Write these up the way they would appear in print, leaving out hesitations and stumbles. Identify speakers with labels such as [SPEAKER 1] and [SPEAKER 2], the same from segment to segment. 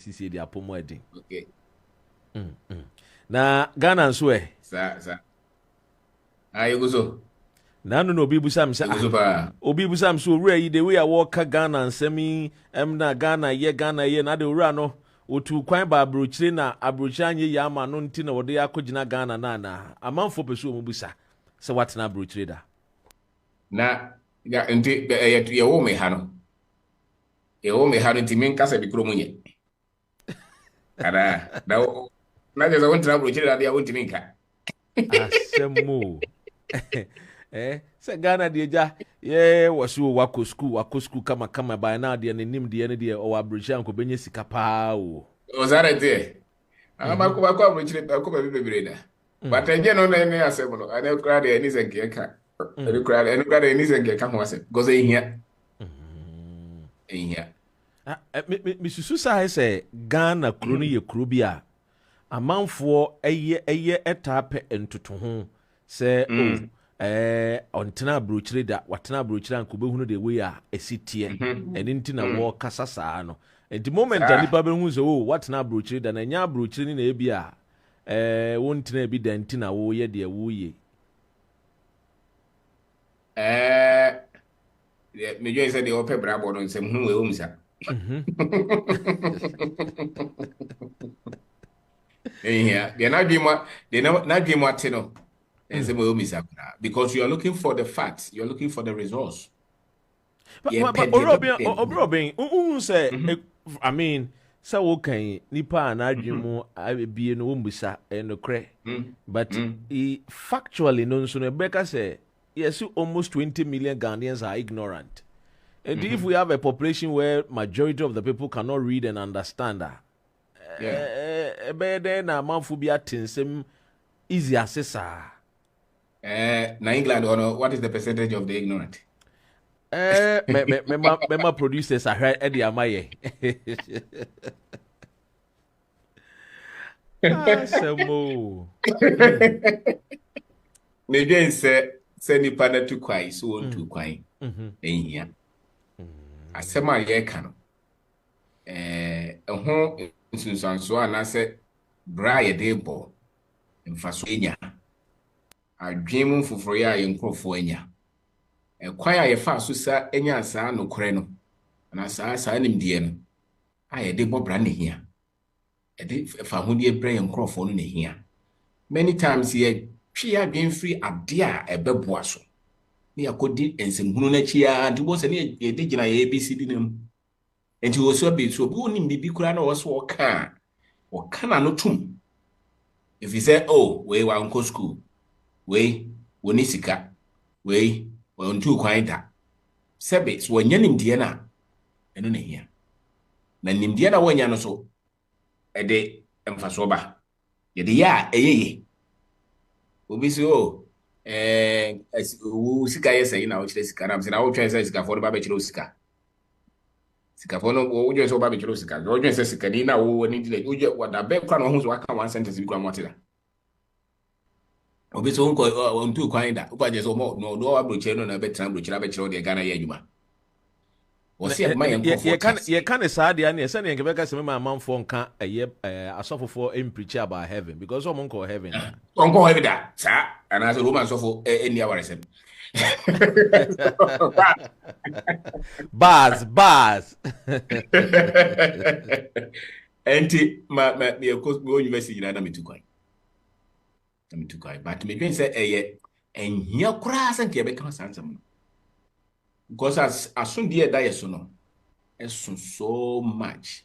[SPEAKER 1] sisi di apomo edi
[SPEAKER 2] Okay.
[SPEAKER 1] na Ghana nso
[SPEAKER 2] Sa. You go so.
[SPEAKER 1] na no obi busam sɛ
[SPEAKER 2] You go so pa.
[SPEAKER 1] obi busam so owura yi de we a wɔka Ghana nsɛm yi na Ghana ye na de owura no otu kwan ba abrochire na abrochire anye ya ama no nti na wɔde akɔgyina Ghana na amanfo pɛ so mu busa sɛ watena abrochire da
[SPEAKER 2] Na ya nti ye wo me ha no. Ye wo me ha no nti men kasa bi kuro munye. Ada na je so won tra bro chiri da ya won ti minka.
[SPEAKER 1] asɛm sɛ Ghana deɛ gya yɛ wɔso wakɔ school kama ba na deɛ n'anim deɛ ne deɛ ɔwɔ abrochire anko bɛnya sika paa o
[SPEAKER 2] Ozara te. Ama ko bro chiri ko be bebre da. But again no na ne asem no. Ana kura de ni senke ka. Ani kura de ni senke ka ho asem. Go say hia. Ehia.
[SPEAKER 1] me susu sa sɛ Ghana kuro no yɛ kuro bi a amanfoɔ ɛyɛ ɛtaa pɛ ntoto ho sɛ ɔntena abrochire da watena abrochire anko bɛhunu de wei a ɛsi teɛ ɛne nti na wɔkasa saa no nti moment a nipa bɛhu sɛ watena abrochire da na ɛnyɛ abrochire ni na ebi a wontena bi da nti na woyɛ deɛ woyɛ
[SPEAKER 2] Me join say the ope brabo no nsem hu we omisa. Yeah, they not dream what you know. Because you are looking for the facts, you are looking for the results.
[SPEAKER 1] But Robin, say, I mean, so okay, nipa na adwemu abie no wombusa no kre. But factually no so no Becca say, yes, almost 20 million Ghanaians are ignorant. And if we have a population where majority of the people cannot read and understand that, then a man will be attention easy assessor.
[SPEAKER 2] Na England, what is the percentage of the ignorant?
[SPEAKER 1] Mema producers are here Eddie Amaye. Semo.
[SPEAKER 2] Maybe say nipa na tu kwai so won tu kwai. Ehia. Asema ye ka no. Ho nsunsanso anase bra ye de bo. Mfaso enya. Adwemu fufuro ya ye nkrofo enya. Kwan a ye fa so sa enya asa no kore no. Na sa nimdie no. A ye de bo bra ne hia. E de fa hodie bra ye nkrofo no ne hia. Many times ye twi adwen free ade a ebeboa so. Ni akodi ensemhunu na chia nti bo se ne ye de gina ye ABCD nam. Enti wo so be so bo nim bibi kura na wo so wo ka na no tum. If you say we wa nko school we woni sika we ntu kwan da sebe so wanya nimdie na eno na hia na nimdie na wanya no so e de emfaso ba ye de ya eyeye obi si sika yesa ina o chire sika na mse na o twa sika for ba be chire sika for no o je so ba be chire sika o je sika ni na wo ni dile o je wada be kwa no ho so aka one sentence bi kwa motela obi so nko ntu kwan da upa je so mo no abrochire no na betra abrochire abechire de Ghana ye adwuma o se ma yen
[SPEAKER 1] ye kan saa de na se ne nke beka se me amanfo nka asofofo preach about heaven because some nko heaven
[SPEAKER 2] onko heaven da sa ana so roman sofo eni awaresem
[SPEAKER 1] bars
[SPEAKER 2] enti me university na metu kwan but me dwen say ehia kura san ke be kan sansam because as die da yeso no esun so much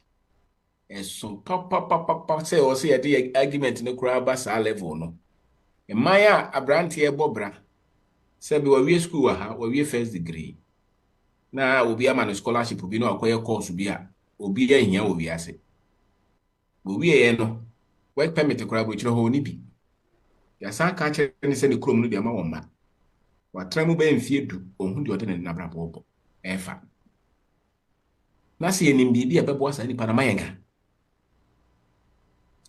[SPEAKER 2] esun papa say o say the argument no kura ba sa level no emaya abrante e bobra say be we school ha we first degree na obi ama no scholarship bi no akoye course bi a obi ya hia obi ase obi ye no work permit kura bo chiro ho ni bi ya san ka che ni se ni krom no de ama won ma watra mu ba mfie du ohun de ode na bra bobo efa na se enim bibia bebo asa ni pa na mayenga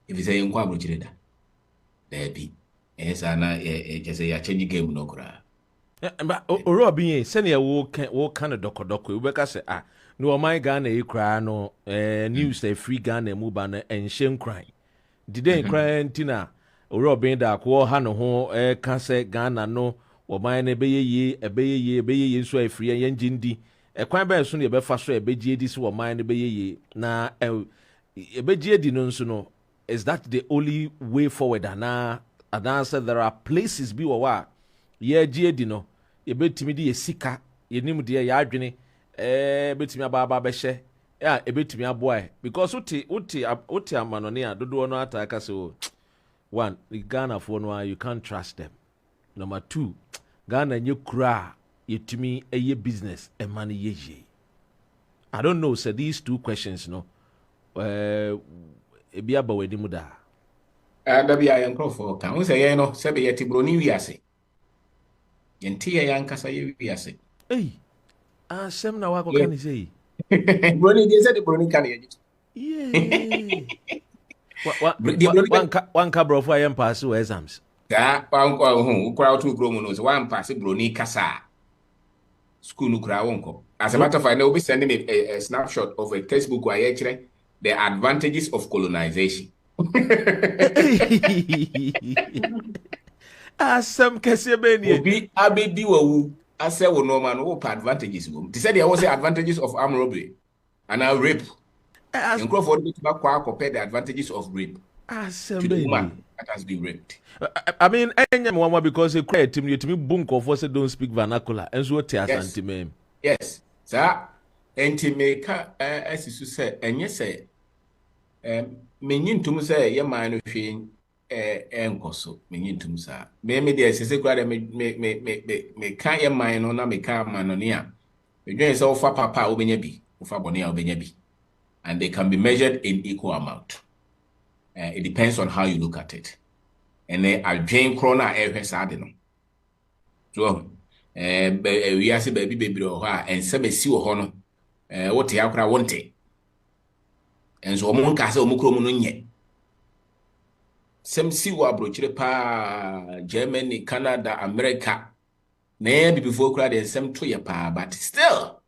[SPEAKER 2] if say nkwa abrochire da bi esa na jese ya change game no kura
[SPEAKER 1] but Robin se ne wo kan dokodoko we beka se no my Ghana e cry no news free Ghana mu ba no enhye cry did they cry ntina oro ben da ko ha no ho ka se Ghana no wo man na ebeye so afiri yen gindi kwan ba so ne be fa so ebegie di so wo man na beye na ebegie di no nso no is that the only way forward and answer there are places bi wo wa ye gie di no ebetimi di esika yenim de ya adwene betimi aba be hye ya ebetimi aboa because uti amanone a dodo no ataka so one the Ghana for no you can't trust them. Number 2 Ghana nye kura yetimi eye business e man ye. I don't know say these 2 questions no e bia ba wadi mu da
[SPEAKER 2] da bia yen crofo kan wo say yen no se be yeti broni wiase yenti ye yankasa ye wiase
[SPEAKER 1] sem na wako kan say
[SPEAKER 2] broni dey say the broni kan ye
[SPEAKER 1] one cabro for yen pass exams
[SPEAKER 2] one who crowd to grow no so one pass broni kasa school no kura wonko as a matter of fact I will be sending a snapshot of a textbook where actually the advantages of colonization.
[SPEAKER 1] Some kese beni
[SPEAKER 2] obi abedi wawu ase wo no man wo advantages go they said there was the advantages of armed robbery and rape in Crawford to compare the advantages of rape to the woman that has been raped.
[SPEAKER 1] I mean anyone because a credit to me boom for say don't speak vernacular and so te asante mem
[SPEAKER 2] yes sir entimeka asisu say enye say menyintum say ye man no hwe enkoso menyintum sa me dey sese kura me kan ye man no na me kan man no ne a medwen say ofa papa obenya bi ofa bone a obenya bi and they can be measured in equal amount. It depends on how you look at it. And then adwen krona ehwe saade no so we ase baby ho a ense besi wo ho no wote akora wonte enso omo nka se omo kromo no nye sem si wo abrochire pa Germany, Canada, America na be before kra de sem to ye pa but still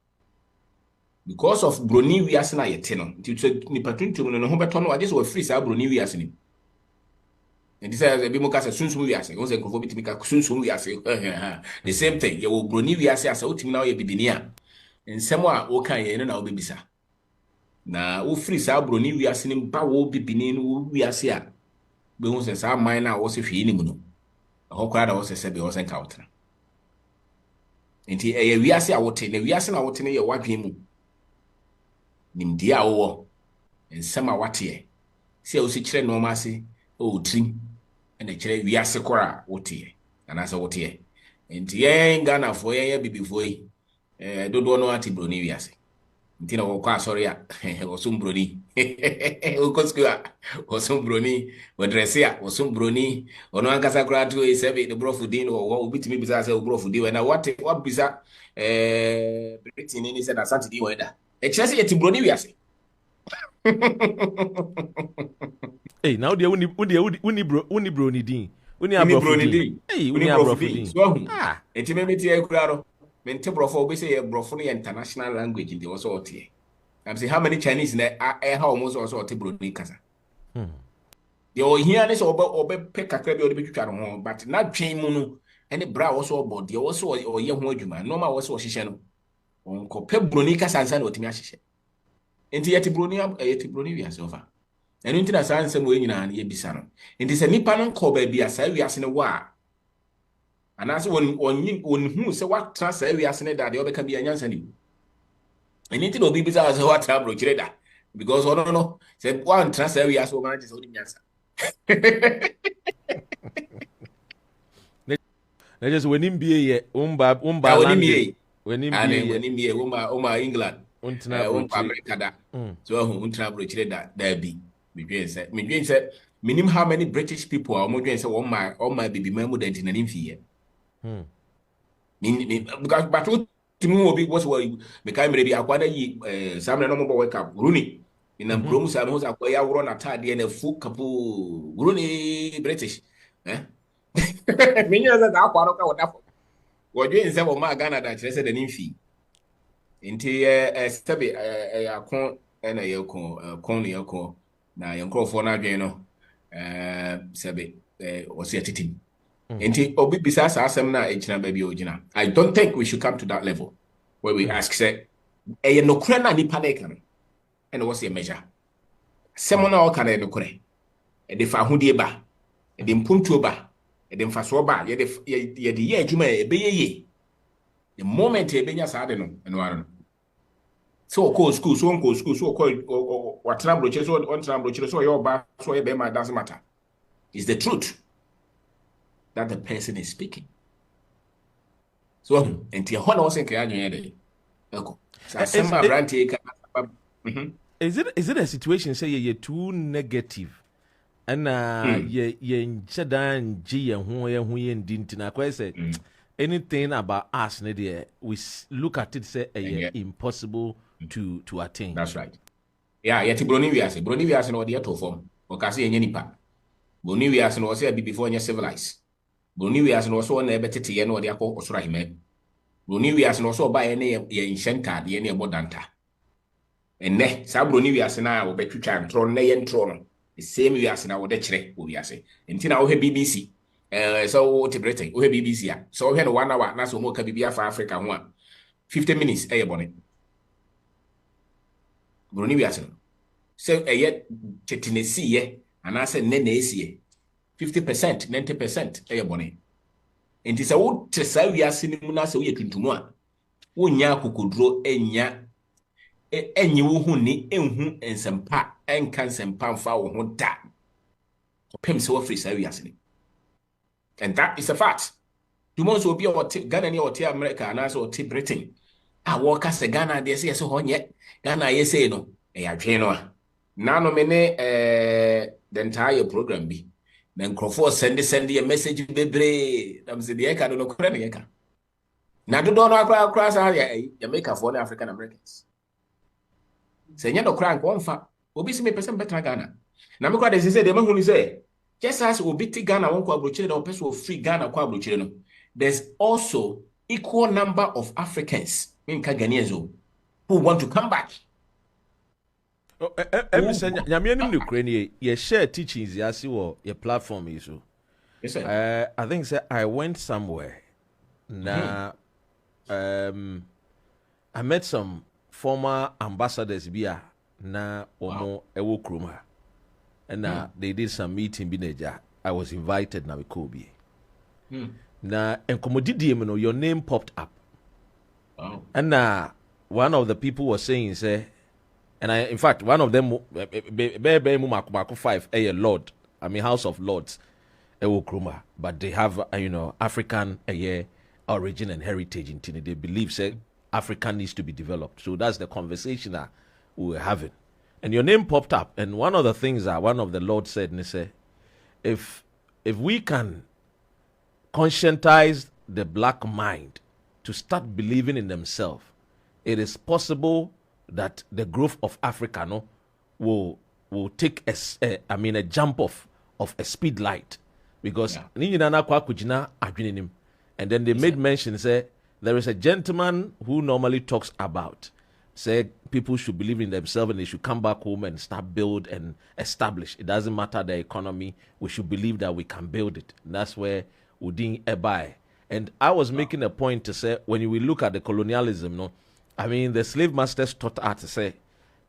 [SPEAKER 2] because of broni we ase na yete no ni patuntum no ho beto no ade so free sa broni we ase ni and this is a bit more sunsun we ase once nkofo bitimi ka sunsun we ase the same thing you will broni we ase asa utimi na ye bibini a nsem a wo kan ye no na wo bebisa na wo free sa broni we ase ni ba wo bibini no we ase a be hu se sa man na wo se hwe ni mu no ho kra da wo se se be wo se nka wotra enti ye we ase a wote na we ase na wote ne ye wadwen mu nimdi a wo nsem a wate se wo se kire no ma ase o trim ene kire wi ase kora wotie anasa wotie enti yen Ghana fo yen bibifo yi dodo no ati broni wi ase enti na wo kwa sorry a osum broni o koskua osum broni wo dresse a osum broni ono ankasa kora to e sebe the brofudin wo bitimi bisa se brofudin na what bisa Britain ni se na Saturday weda e kire se yeti broni wi ase
[SPEAKER 1] hey, now they uni bro ni din. Uni abrofo din. Hey, uni abrofo din.
[SPEAKER 2] So, enti me meti e kura ro. Mente brofo obi say brofo no international language in the also otie. I'm say how many Chinese na how almost also otie bro ni kasa. They o here ne so obe pe kakra bi o de betwitwa ho but na dwen mu no ene bra also obo de also o ye ho adwuma. Normal also o hihye no. Onko pe bro ni kasa nsa na otimi ahihye. Enti yeti bro ni wi ase ofa. Enu ntina saa nsem we nyina na ye bisa no nti se nipa no nko ba bia saa wi ase ne wa anase won hu se wa tra saa wi ase ne da de obeka bia nyansa ni eni ntina obi bisa se wa tra bro kire da because no se one tra saa wi ase o man je so di nyansa
[SPEAKER 1] na just when him be ye umba
[SPEAKER 2] when him uma England
[SPEAKER 1] untina
[SPEAKER 2] America da so hu untina bro kire da bi me say minim how many British people are mo dwen say all my baby mamu dent na nimfie because but timu obi was me kai mre bi akwada yi samre no mo wake up Rooney in am promo sam ho akwa ya woro na tade na fu kapu Rooney British me nya za akwa no ka wona fo wo dwen say wo ma Ghana da kire say da nimfie Inti stebe akon na kon ne yakon na yankrofo na adwen no sebe wose atitim. Inti obi bisa sa asem na ejina ba bi ogina. I don't think we should come to that level where we ask say no kura na nipa na kan. And what's your measure? Someone all can no kura. E de fa hodie ba. E de mpuntuo ba. E de mfaso ba. Ye de ye adwuma e be ye. The moment e benya sa de no eno ara no. So call school, so call school, so call what trouble so on trouble so your ba so e be ma doesn't matter. It's the truth that the person is speaking. So enti ho na wo sen kaya nyen de. Eko. So asema brand take
[SPEAKER 1] Is it a situation say you're too negative? And ye nchedan ji ye ndintina kwa say anything about us we look at it say impossible to attain.
[SPEAKER 2] That's right. Yeah, yet broni wiase no de to form. O ka say enye nipa. Broni wiase no say before enye civilized. Broni wiase no so na ebetete ye no de akọ osoro ahime. Broni wiase no so ba ye ne ye nhyenta de ye ne bodanta. Enne sa broni wiase na wo betwitwa ntro na ye ntro no the same wiase na wo de kire wo wiase enti na wo he BBC so wo te Britain wo he BBC a so wo he no 1 hour na so mo ka bibia for Africa ho a 50 minutes e ye bone broni wiase no so e ye tetinesi ye ana se ne na esie 50% 90% e ye bone enti sa wo te sa wiase ni mu na se wo ye tuntumu a wo nya kokoduro enya enyi wo hu ni enhu ensempa enka ensempa mfa wo hu da opem se wo free sa wiase ni and that is a fact dumon so obi o Ghana ni o te America na so o te Britain a wo ka se Ghana de se ho nye Ghana ye se no e ya dwen no a na no me ne the entire program bi na nkrofo send a message bebre am se de ka no kora ne ka na do no akra sa ya make for the African Americans. Senya no kra nko mfa obi si me person better Ghana na me kwa de say de ma hunu say just as obi ti Ghana won kwa abrochire na person of free Ghana kwa abrochire no there's also equal number of Africans in Ghanaians who want to come back.
[SPEAKER 1] Every senya nyame anim ne kra ni ye share teachings ya si wo your platform is so.
[SPEAKER 2] Yes sir.
[SPEAKER 1] I think say I went somewhere na I met some former ambassadors bia na omo ewo kroma and they did some meeting bineja. I was invited na Kobe. Na enkomodidie me no your name popped up.
[SPEAKER 2] Wow.
[SPEAKER 1] And one of the people was saying say and in fact one of them be mu makomako 5 Lord, I mean House of Lords ewo kroma, but they have African origin and heritage in Trinidad. They believe say Africa needs to be developed. So that's the conversation that we were having. And your name popped up. And one of the things that one of the Lord said, and he said, if we can conscientize the black mind to start believing in themselves, it is possible that the growth of Africa will take a jump of a speed light. Because and then they made mention, say, there is a gentleman who normally talks about, say, people should believe in themselves and they should come back home and start build and establish. It doesn't matter the economy. We should believe that we can build it. And that's where Udin Ebai. And I was making a point to say, when we look at the colonialism, the slave masters taught us to say,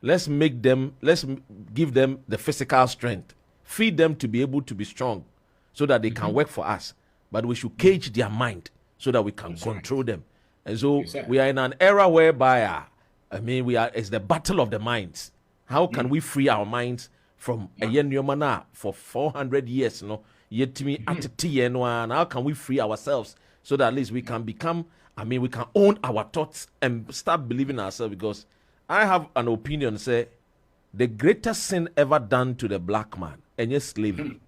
[SPEAKER 1] let's give them the physical strength, feed them to be able to be strong so that they can work for us. But we should cage their mind so that we can control them. And so we are in an era whereby, it's the battle of the minds. How can we free our minds from a yenyomana for 400 years? Yet to me, and how can we free ourselves so that at least we can become, we can own our thoughts and start believing ourselves? Because I have an opinion, say, the greatest sin ever done to the black man, and yes, slavery.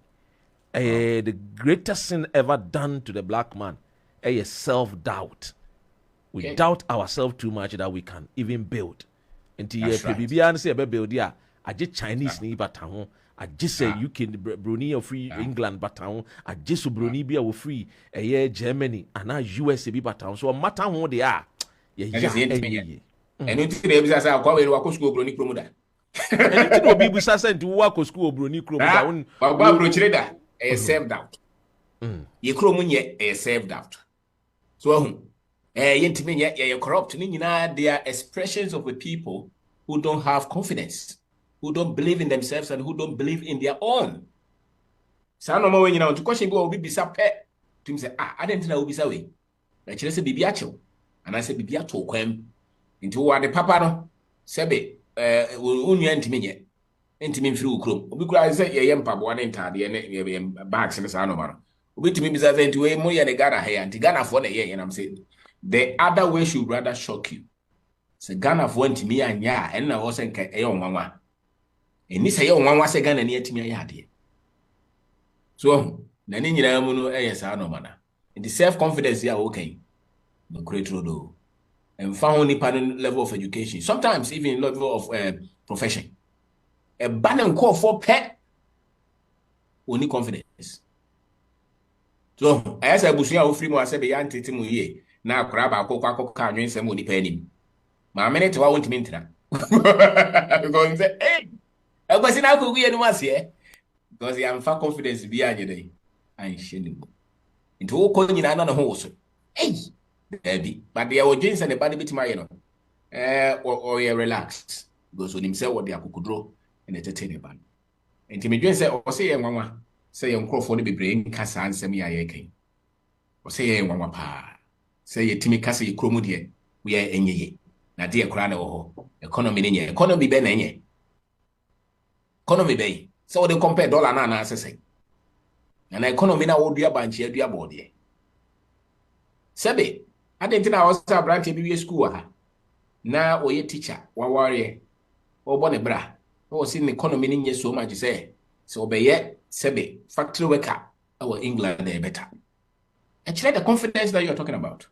[SPEAKER 1] The greatest sin ever done to the black man is self-doubt. We doubt ourselves too much that we can even build. Until you say build here, I just Chinese ni bataho. I just say UK Brunei or free England bataho. I just Brunei be or free Germany and now USA be bataho. So matter who they are.
[SPEAKER 2] And you think they say, "I'll go away to school, Brony Promoda."
[SPEAKER 1] And it will be Busasa to work with school, Brony Promoda.
[SPEAKER 2] But Brochida, a saved out. You Cromunia, a saved out. So, Yentimia, you're corrupt. They are expressions of the people who don't have confidence, who don't believe in themselves, and who don't believe in their own. So, no more, to question go be pet. To say, I didn't know be away. I say Bibiacho, and I said Bibiato quem into what the papa no sebe unyantimia. Intimate through chrome. Because I say, Yam Papa, one entire bags in the Sanomar. Which means I think to a more than Ghana here and Ghana for the year, and I'm saying the other way should rather shock you. So Ghana went to me and and I wasn't a young mama. And this a young one was a Ghana near to me. So, Nanini Ramuno, yes, I know, man. In the self confidence, yeah, okay. The great road, and found independent level of education, sometimes even level of profession. A banner call for pet only confidence. So, as I was here, free more, I said, the anti Timu now crab, I'll cook car, and some money penny. My minute, I want to mean that. Because, hey, I was in Uncle we once here because I am far confidence behind your day. I shouldn't into all calling in another horse. Hey, baby, but they are James and the body bit my, or relax because when himself what they are could draw and entertain about. And Timmy Jones said, or say, Mama, say, Uncle for the brain, Cassa and semi I or say, Mama, pa, say, Timmy Cassie Cromodier, we are in ye. Na dear Crano, economy in ye, economy ben in ye. Economy bay. So they compare dollar na as I say. And economy now would be a bunch of your body. Sebe, I didn't think I was a branch of BBA school. Now, or your teacher, one warrior, or bonnet bra. Oh, see the economy in ye so much, say. So be yet, Sebe, factory worker, our England, they better. Actually, the confidence that you're talking about.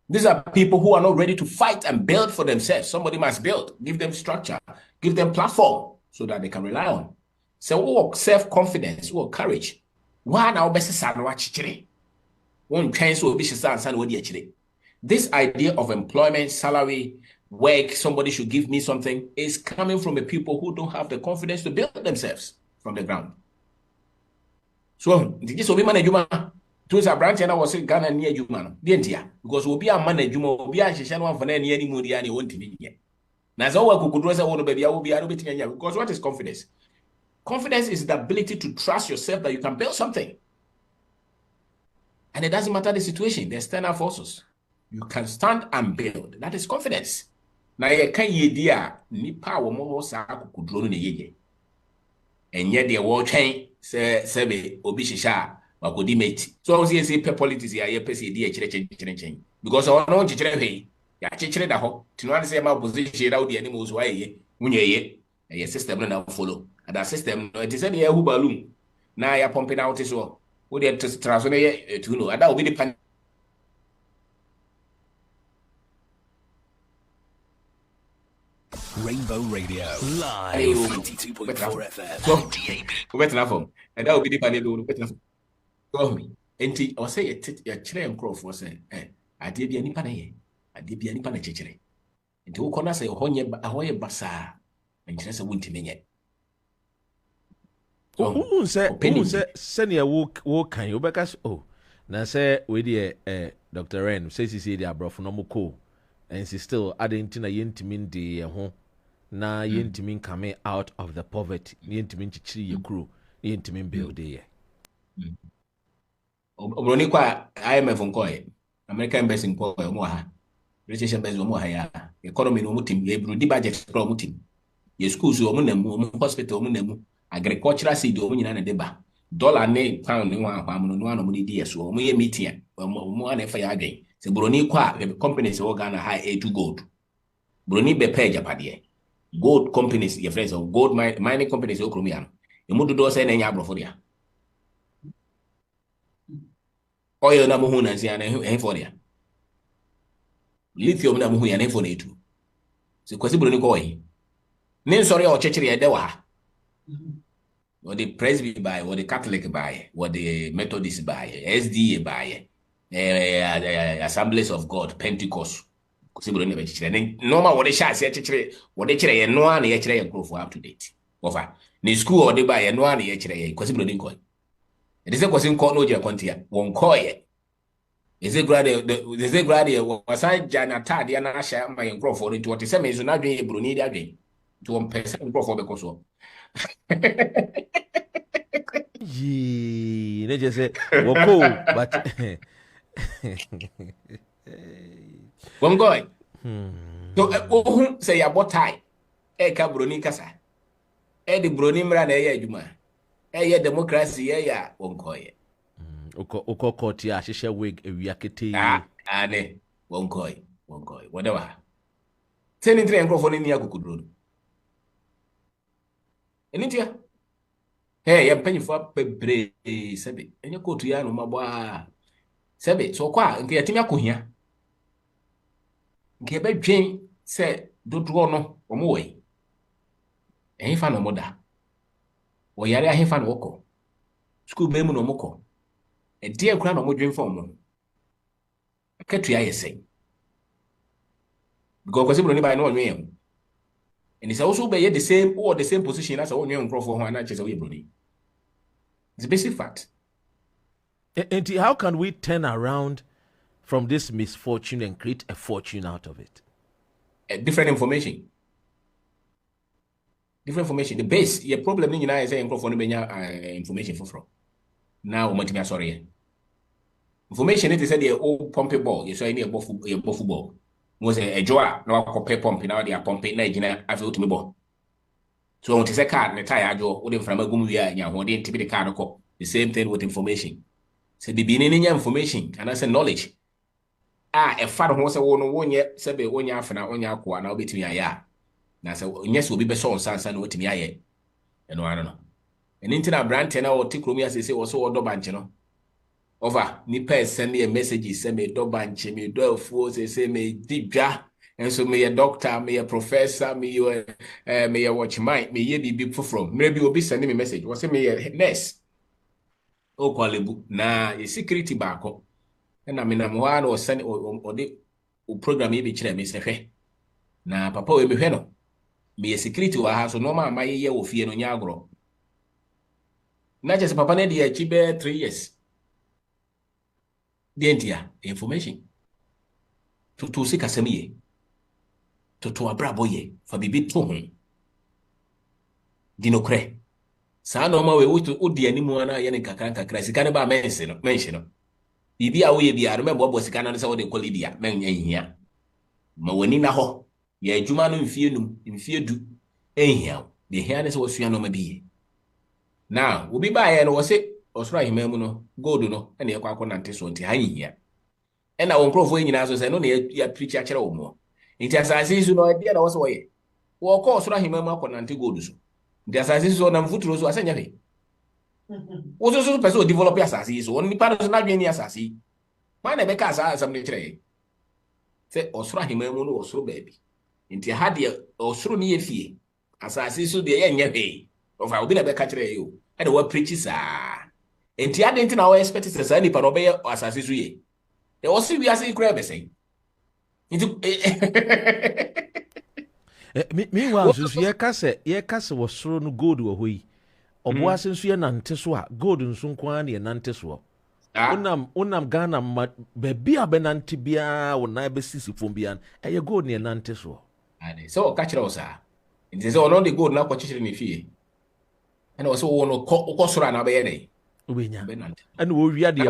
[SPEAKER 2] These are people who are not ready to fight and build for themselves. Somebody must build, give them structure, give them platform so that they can rely on. So, self-confidence, courage. Why now best salary? One chance will be this idea of employment, salary, work, somebody should give me something is coming from the people who don't have the confidence to build themselves from the ground. So, this will be management. Those are branch and I was saying Ghana near you, man. Because we'll be a manager, we'll be a session one for any mood, and you won't be here. Now, so I could dress a woman, baby, I will be a bit here. Because what is confidence? Confidence is the ability to trust yourself that you can build something. And it doesn't matter the situation, the external forces. You can stand and build. That is confidence. Now, you can't idea, Nipa or more could drone in a year. And yet, the war chain, Sebe, Obisha. So I was here say politics here, person because I want to change. Ya chechere da ho. Tino say my position out the animals why munye ye system na follow. And that system it is the who balloon. Na ya pumping out is so. Wo dey transfer ye to know. That will be the pan.
[SPEAKER 3] Rainbow Radio live 92.4 FM.
[SPEAKER 2] So, better na form. And that will be the panel better. Enti I say ya kire nkrofo say ade bia nipa na ye ade bia nipa na chekere enti wo kona say ahoye basa nkire say wuntime nye
[SPEAKER 1] senior wo kan obeka na say we dey Dr. Ren say dey abrofo no moko and still adentina yentimi ndi ye ho na yentimi come out of the poverty yentimi nchichiri ye kuro yentimi build ye
[SPEAKER 2] Obroni kwa IMF nkoye American Embassy nkoye omo ha British Embassy omo ha ya economy no mutim ye brudi budget pro mutim ye schools omo namu omo hospital omo namu agricultural seed omo nyina na deba dollar ne pound ne wa no no mo di yeso omo ye meeting omo ana fa ya again se broni kwa companies wo Ghana high A2 gold broni be pay japade gold companies your friends of gold mining companies okromiano emu dodo say na nya abrofo dia oil na muhu na nsia na ehfo dia lithium na muhu ya na ehfo na etu se kwasi bro ni ko yi ne nsori o chechire ya dewa what the Presby by what the Catholic by what the Methodist by SDA by Assemblies of God Pentecost kwasi broni be kyerɛ ne normal wo de hyɛ ase kyerɛ wo de kyerɛ ye no a na ye kyerɛ ye nkrofo up to date ofa ne school wo de ba ye no a na ye kyerɛ ye kwasi broni nkɔ it is a kwasi nkɔ no gyina kɔntia won kɔ ye eze grade wasan jana tade na ahyɛ ma ye nkrofo no nti wo te sɛ me so na adwen ye broni de adwen nti won pɛ sɛ nkrofo be kɔ so
[SPEAKER 1] Yee, ne just say woko but
[SPEAKER 2] won go so ohun sɛ ya botai ka broni kasa de broni mra na ɛyɛ adwuma ɛyɛ democracy ya won ko ye
[SPEAKER 1] uko court ya hyehyɛ wig ewia kete
[SPEAKER 2] ne won ko whatever teni tre nkrofo ni akukuduro enitia ya mpanyifo bebre sebe enye kotu ya no mabo a sebe so kwa nke yatimi akohia nke bedwen se dodoɔ no omo wɔ ɛhefa no moda wo yare ahefa no wokɔ school be mu no mokɔ ɛdeɛ kura no modwen fa omo katu ya yɛsɛ because kwasi bro ni ba no onwe yɛn and it's also be the same or the same position as onwe nkrofo ho ana kyese wo bro ni it's a basic fact.
[SPEAKER 1] And how can we turn around from this misfortune and create a fortune out of it?
[SPEAKER 2] Different information. The base, your problem in United States information for. Now, what I'm sorry. Information it is said the old pumping ball. You saw any about football. Was a joa no akɔpɛ pump now they are pumping na gyina afi otumi bɔ. So when you say card ne tire adwo wo de frama gum wi a nya ho de ntibi de card kɔ. The same thing with information. So the beginning information and I say knowledge. A fa ho sɛ wo no wonye sɛ be wonya afena wonya akoa na obetumi aya. Na sɛ nyɛ sɛ obi bɛ so nsansa na otumi ayɛ. Ɛno ano no. Ɛni ntina brand na wo tikromi asese wo so wo do banche no. Over nipa send me a message say me do banche me do afuo say me dibwa enso me a doctor me a professor me a watchman me ye bibi foforo maybe obi send me message wo say me a nurse o kwalebu na ye security baako na me na mo ha no send o de o program ye be kire me sehwe na papa we me hwe no me security wa ha so no ma ye wo fie no nya agro na je se papa na de achi be 3 years. The entire information to seek asemi to abraboye for bibi to ho dinokre sa no ma we odi animu ana ye ne kakra sika ne ba mention no bibi a wo ye bia no mebo sika na se wo de kolidia men ehia ma wani na ho ye adwuma no mfie du ehia de hia ne se wo sua no ma bi now obi ba ye no wo se osura himemu no gold no ene yakwa akọ so nti hanyia ena won krofo nyina so se no na ya preach akere wo mo nti asase su no e na wo so ye wo kọ osura himemu akọ nante gold so nti asase su na mfuturo so asanya he wo so person develop asase so oni pa no na dwen ni asase ma na be ka asam ne kire se osura himemu no osuro baabi nti ha de osuro ni ye fie asase su de ye nya he ofa obi na be ka kire yo e de wa preach sa enti ade nti na wo expect say nipa no be asase so ye e wo si wi ase kura be say nti
[SPEAKER 1] meanwhile so ye kase wo soro no gold wo hoyi obo ase nso ye nante so a gold nso nko an ye nante so unam Ghana be bia be nante bia wo na be sisifo bia e ye gold ne nante so
[SPEAKER 2] ade so ka kire wo sa nti say ono de gold na ko kire ne fie ena wo so wo no ko soro na be ye ne
[SPEAKER 1] ubenya and wo wia de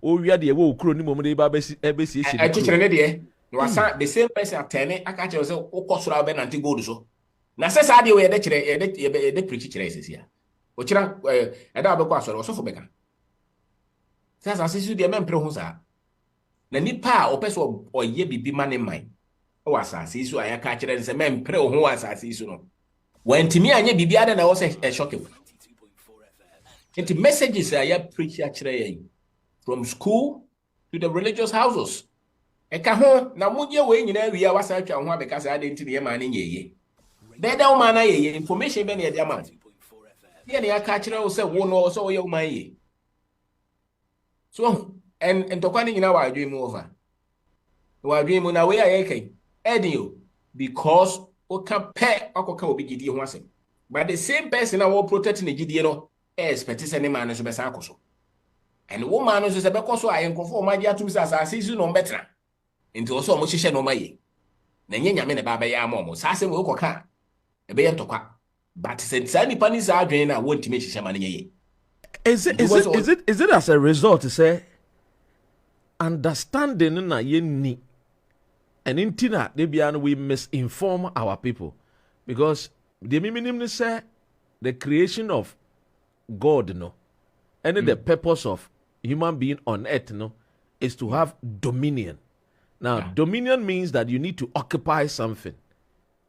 [SPEAKER 1] wo wia de wo okro ni mom de ba besi esi
[SPEAKER 2] kire ne de no asa the same person atene aka kire say ukosura be nanti gold so na se sa de we de kire ye de preach kire sesi a o kira e da be kwa soro so fo beka sasa sesi de mempre ho sa na nipa o peso o ye bibi mane man o asase su aya ka kire se mempre ho asase su no wantimi anye bibi ade na wo se shock you. Into messages I preach actually from school to the religious houses. Eka ho na munye we nyina wi a wasa atwa ho abeka sa ade nti ne ma ne nyeye. Be da o ma na yeye information be na ye ma. Ye ne aka kire wo se wo no so wo ye o man ye. So and to kwa ne nyina wa adwe mu over. Wa dream na we ayeke. Edio because o can pay akoka obi gidi ho asem. But the same person that will protect the gidi no expect say ne man so be san akoso. And woman no so se be koso ayenkofo o ma dia tum sa asisi no betra. Nti also mo hihye no maye. Na nye nyame ne ba be ya mo sa asem we koka e be yentokwa. But said Sandy Panis are drain I want to make shaman.
[SPEAKER 1] Is it as a result to say understanding na ye ni and intina debian we misinform our people because the minimum say the creation of God no and the purpose of human being on earth no is to have dominion. Now dominion means that you need to occupy something.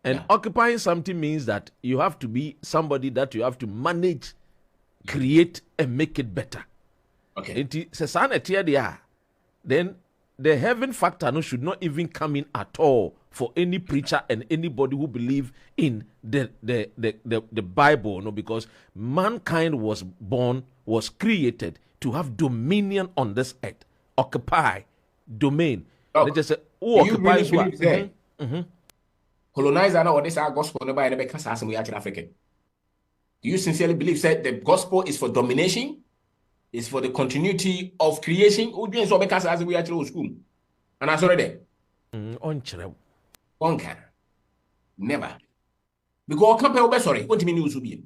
[SPEAKER 1] And occupying something means that you have to be somebody that you have to manage, create, and make it better.
[SPEAKER 2] Okay.
[SPEAKER 1] Then the heaven factor no should not even come in at all for any preacher and anybody who believe in the Bible, no, because mankind was created to have dominion on this earth, occupy, domain.
[SPEAKER 2] Oh,
[SPEAKER 1] they just say, who occupies what?
[SPEAKER 2] Colonizer now this our gospel no by the because as we are African. Do you sincerely believe that the gospel is for domination? Is for the continuity of creation? Who do so because as we are school? And I saw there. One can. Never. Because compare be sorry, what mean news be.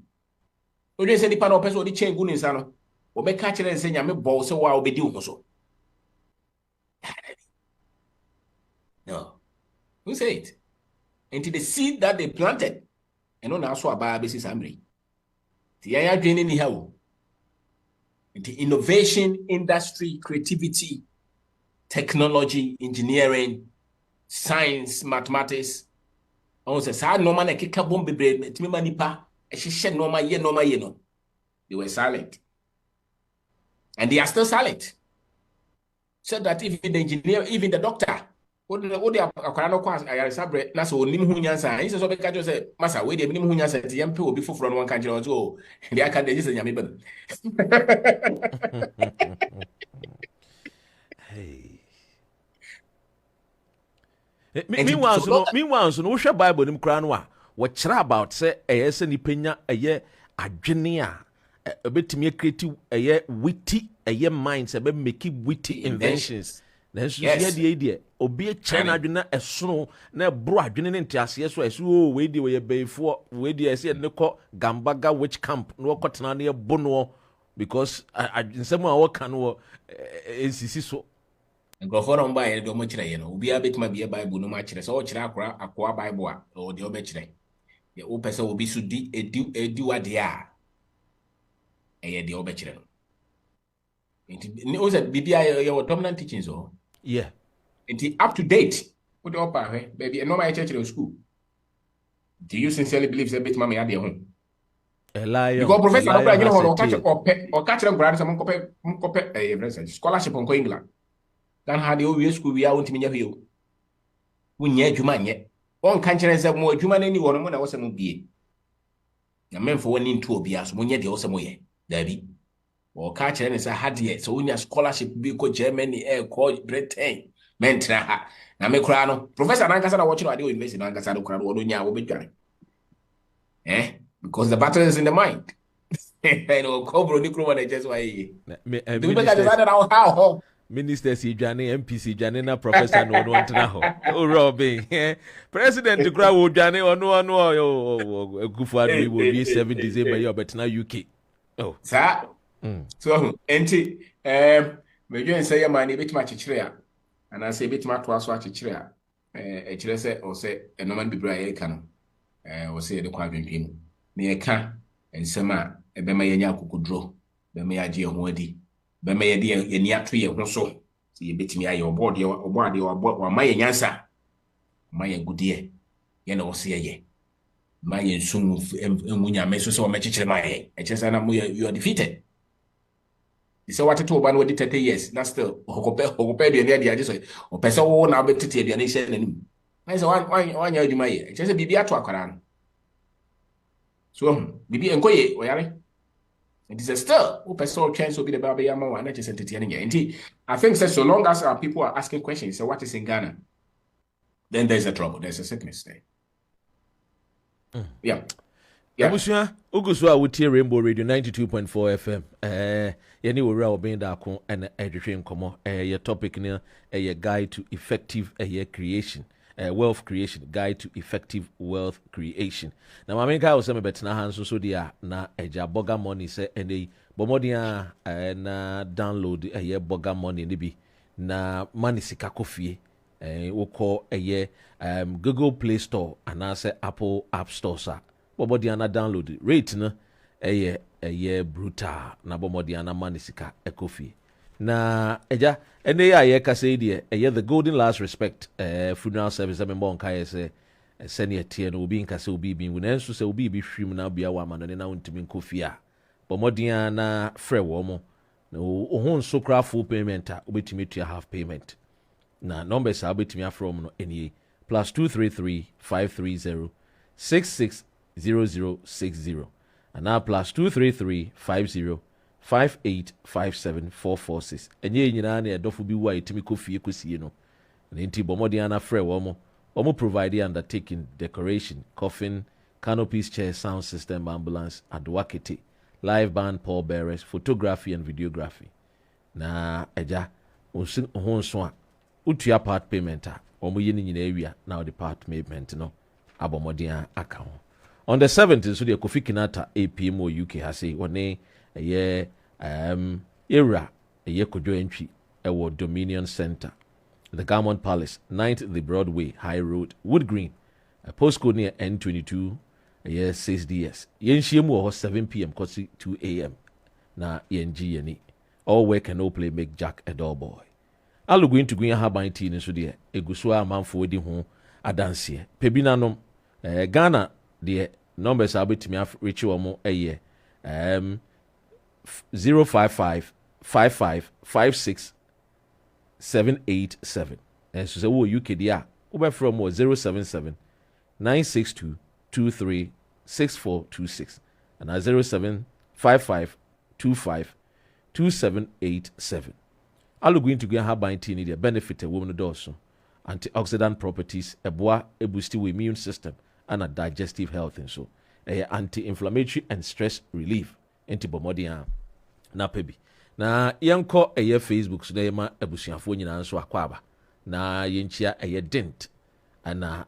[SPEAKER 2] O dey say the pan person the chain gun inside no. O be catch and say nyame ball so wa obedi wo so. No. Who say it? Into the seed that they planted, and on also about basis amri. The aya draining the hell. Into innovation, industry, creativity, technology, engineering, science, mathematics. On says, I no man a kick up bomb bread, Timanipa, a shed no my ye no my ye no. They were silent. And they are still silent. Said that even the engineer, even the doctor, what they are I sabre na so nim hu nyansa he so be ka jo say masa we dey nim hu nyansa ti yampe obi foforo no one kan jira so dey aka dey say nyame ban
[SPEAKER 1] hey meanwhile so no hwe Bible nim kra no a wo kira about say say ni penya adwene a obetimi creative witty minds be make witty inventions. Then she had the idea. Obi China adwene esono na bro adwene ne ntiase so eso we di we be for we di ese ne ko Gambaga witch camp no kotena na bono because nsem a wo kan wo ensisi so
[SPEAKER 2] ngoforo mba ye do mo kire ye no obi abetima be Bible no ma kire so wo kire akwa Bible a o de obe kire ye o pese obi so di edi wade a eye de obe kire no o said bibia your dominant teachings o
[SPEAKER 1] yeah.
[SPEAKER 2] And up to date, put the upper, baby, and no my church in school. Do you sincerely believe that bit mommy at their home? Because Professor or catch them grant some copy scholarship on England. Then had the old school we are want to mean you. When yet you man yet. One country has more human anyone when I was a movie. The men for one in two obias when yet the awesome way, Debbie. Or catch and say had yet so when your scholarship be go Germany called Britain mentra na me kra no Professor Nankasa na watching radio university Nankasa no kra no nya wo bedwan because the battle is in the mind I know cobro ni kro na just why
[SPEAKER 1] Minister Sijane MPC Jane na Professor no want na ho oh Robin President kra wo dwane ono Kufuor we will be 7 December you bet na UK oh
[SPEAKER 2] sir. So enti me dwen say ya man e betima chichire a ana say betima to aso chichire a chire say o say enoman bibra ye ka no o say de kwa adwenpem me ye ka ensem a ebe ma ye nya akukudro be ma ya je ho adi be ma ye de ye ni ato ye ho so ye betimi aye obode wa ma ye nyansa ma ye gudie ye na o say ye ma ye nsum enwunya me so o me chichire ma ye chire say na mo you are defeated. So what to about what 30 years? That's still Hokope the idea just or person who now be tete the nation and I say one year you may just be at Aquaran. So bibi enkoye oyare. It is a still who person chance will be the baby yama and just entertaining. I think so long as our people are asking questions, so what is in Ghana? then there's a trouble. There's a sickness there. Yeah.
[SPEAKER 1] Abusua ugusu a wutie Rainbow Radio 92.4 FM. Yeni wura obin da ko and edwehwe nkomo. Your topic ne a guide to effective creation. Wealth creation, guide to effective wealth creation. Na mama nka o se me betena hanso so dia na eja boga money se ene bomodia na download boga money ne bi na money sika kofie. Woko Google Play Store and say Apple App Store sa. Bomodia na download rate no brutal na bomodia na money sika ekofie. Na eja ene ya kase die the golden last respect funeral service me bon kai say senior tie no obi nkase obi bi nso se obi bi hwim na bia wa ma no ne na ntimi nkofia bomodia na frɛ wo mo na ohun so kra full payment a obetimi to half payment na numbers a obetimi afrom no enie +233 530 660060 and now +233 50 5857446 enye nyina na edofo bi wa etimi kofie kosie no na enti bomodian na frɛ wo mo provide undertaking decoration coffin canopies chair sound system ambulance adwakete live band pall bearers photography and videography na eja honso a utua part payment a omo ye ni nyina awia na the part payment no abomodian aka ho on the 7th so the Kofi Kinata APM UK has say one era Kojo entry ewo Dominion Center, the Gammon Palace, 9th the Broadway High Road, Wood Green, a postcode near N22, 6DS. Yenchiemu 7 p.m. kosi 2 a.m. na yenji all work and no play make Jack a dull boy. Alu going to green haban tea so there egusua amanfo edi ho adanse. Pebinanom Ghana the numbers are betimi reach omo 055 55 56 787 and so say wo UK dia wo be from 077 962 23 6426 and 0755 25 2787. Allo going to go have by tea need benefit a woman also antioxidant properties eboa boost the immune system and a digestive health and so anti-inflammatory and stress relief antibomodian na pebi na yenko Facebook so dey ma abusuafo nyina nso akwaba na yenchia dent ana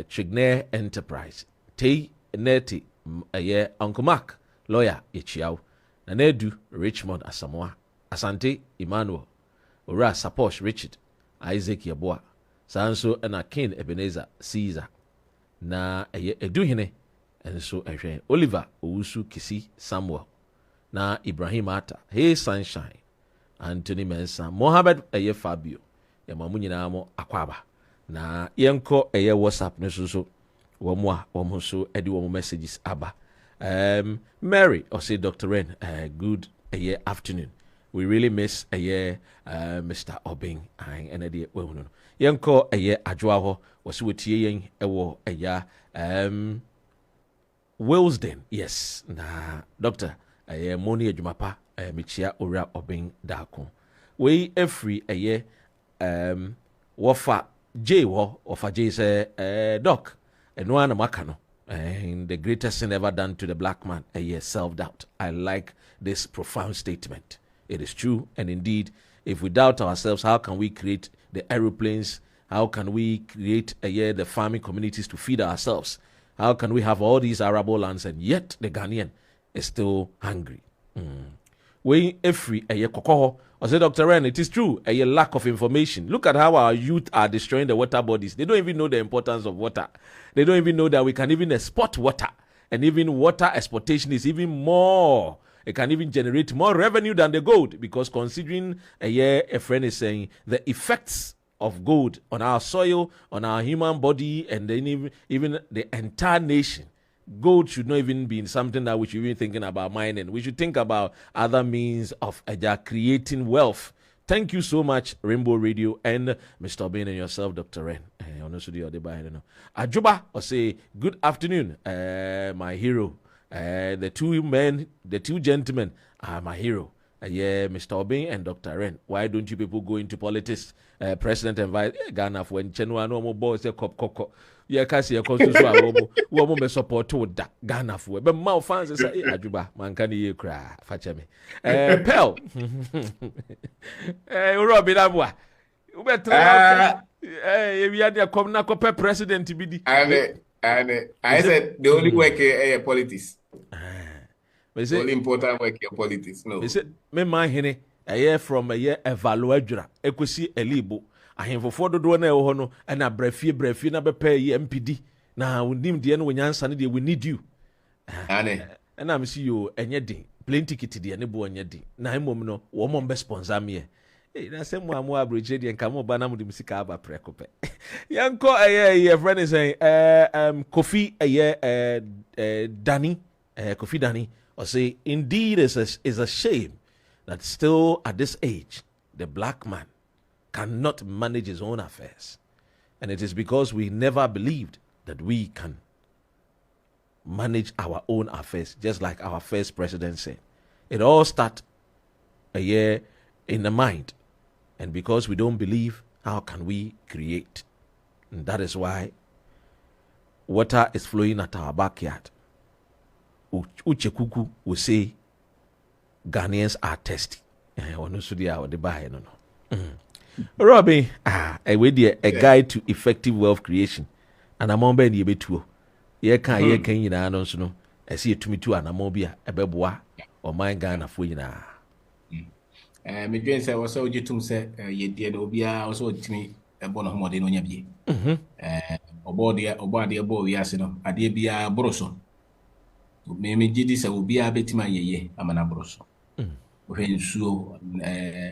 [SPEAKER 1] Trigne Enterprise tei neti Uncle Mark lawyer yechiaw na nedu Richmond Asamoah Asante Emmanuel Ora Saposh Richard Isaac Yeboah sanso na King Ebenezer Caesar na eduhene enso Oliver Owusu Kisi Samuel na Ibrahim Atta Hey Sunshine Anthony Mensah Mohammed Fabio mamu nyina mo akwaba na yenko WhatsApp ne so womo so edi womo messages aba Mary or say Dr. Ren good afternoon. We really miss Mr. Obing and edi we no yenko adwoa ho wose wetie yen ewo Willesden yes na Dr. Moni Adwumapa michia ora Obing dako we every wofa J wo ofa J say doc eno ana maka no and the greatest sin ever done to the black man self-doubt. I like this profound statement. It is true, and indeed if we doubt ourselves, how can we create the aeroplanes? How can we create the farming communities to feed ourselves? How can we have all these arable lands and yet the Ghanaian is still hungry? We every kokoho. I say, Dr. Ren, it is true. A lack of information. Look at how our youth are destroying the water bodies. They don't even know the importance of water. They don't even know that we can even export water. And even water exportation is even more. It can even generate more revenue than the gold. Because considering a friend is saying the effects of gold on our soil, on our human body, and then even the entire nation. Gold should not even be something that we should be thinking about mining. We should think about other means of creating wealth. Thank you so much, Rainbow Radio and Mr. Bain and yourself, Dr. Ren. Ajuba or say good afternoon, my hero. The two gentlemen are my hero. yeah, Mr. Obin and Dr. Ren, why don't you people go into politics? President and Vice Ghana for when Chenua no more boys a cop. Yeah, kasi constitution wo me support to da Ghana for. But my fans say ajuba man can ye cry fache me. Pel. Robin Abwa. We better we had a come na cop president bi di.
[SPEAKER 2] I said the only work is politics.
[SPEAKER 1] The
[SPEAKER 2] only important work is politics. No.
[SPEAKER 1] Me say me man hene from a year evaluadra ekosi elibo ahemfofo dodo na ewo no na brafie na bepa yi MPD na wonim de no nyansa ne de we need you na me see you enye din plane ticket de ne bo enye din na emom no wo mom be sponsor me na se mo amu abroje de nka mo ba na mo de musika aba prekope yanko friend is saying Kofi Dani Kofi Dani or say indeed is a shame that still at this age, the black man cannot manage his own affairs. And it is because we never believed that we can manage our own affairs, just like our first president said. It all starts a year in the mind. And because we don't believe, how can we create? And that is why water is flowing at our backyard. Uche Kuku will say, Ghanaians are thirsty. Ono so dia o de bae no no. Robin, a guide to effective wealth creation. And among be na yebetuo. Ye kan nyina no so no. Ese yetumi tu anamon bi a ebeboa o man Ghana fo nyina.
[SPEAKER 2] Me dwen say wo so ogitum say ye die no bia wo so otimi ebo no homode no nya bie. Obode ebo wi ase no. Ade bia boroso. Me gidi say obi a betima yeye amana boroso. Nsuo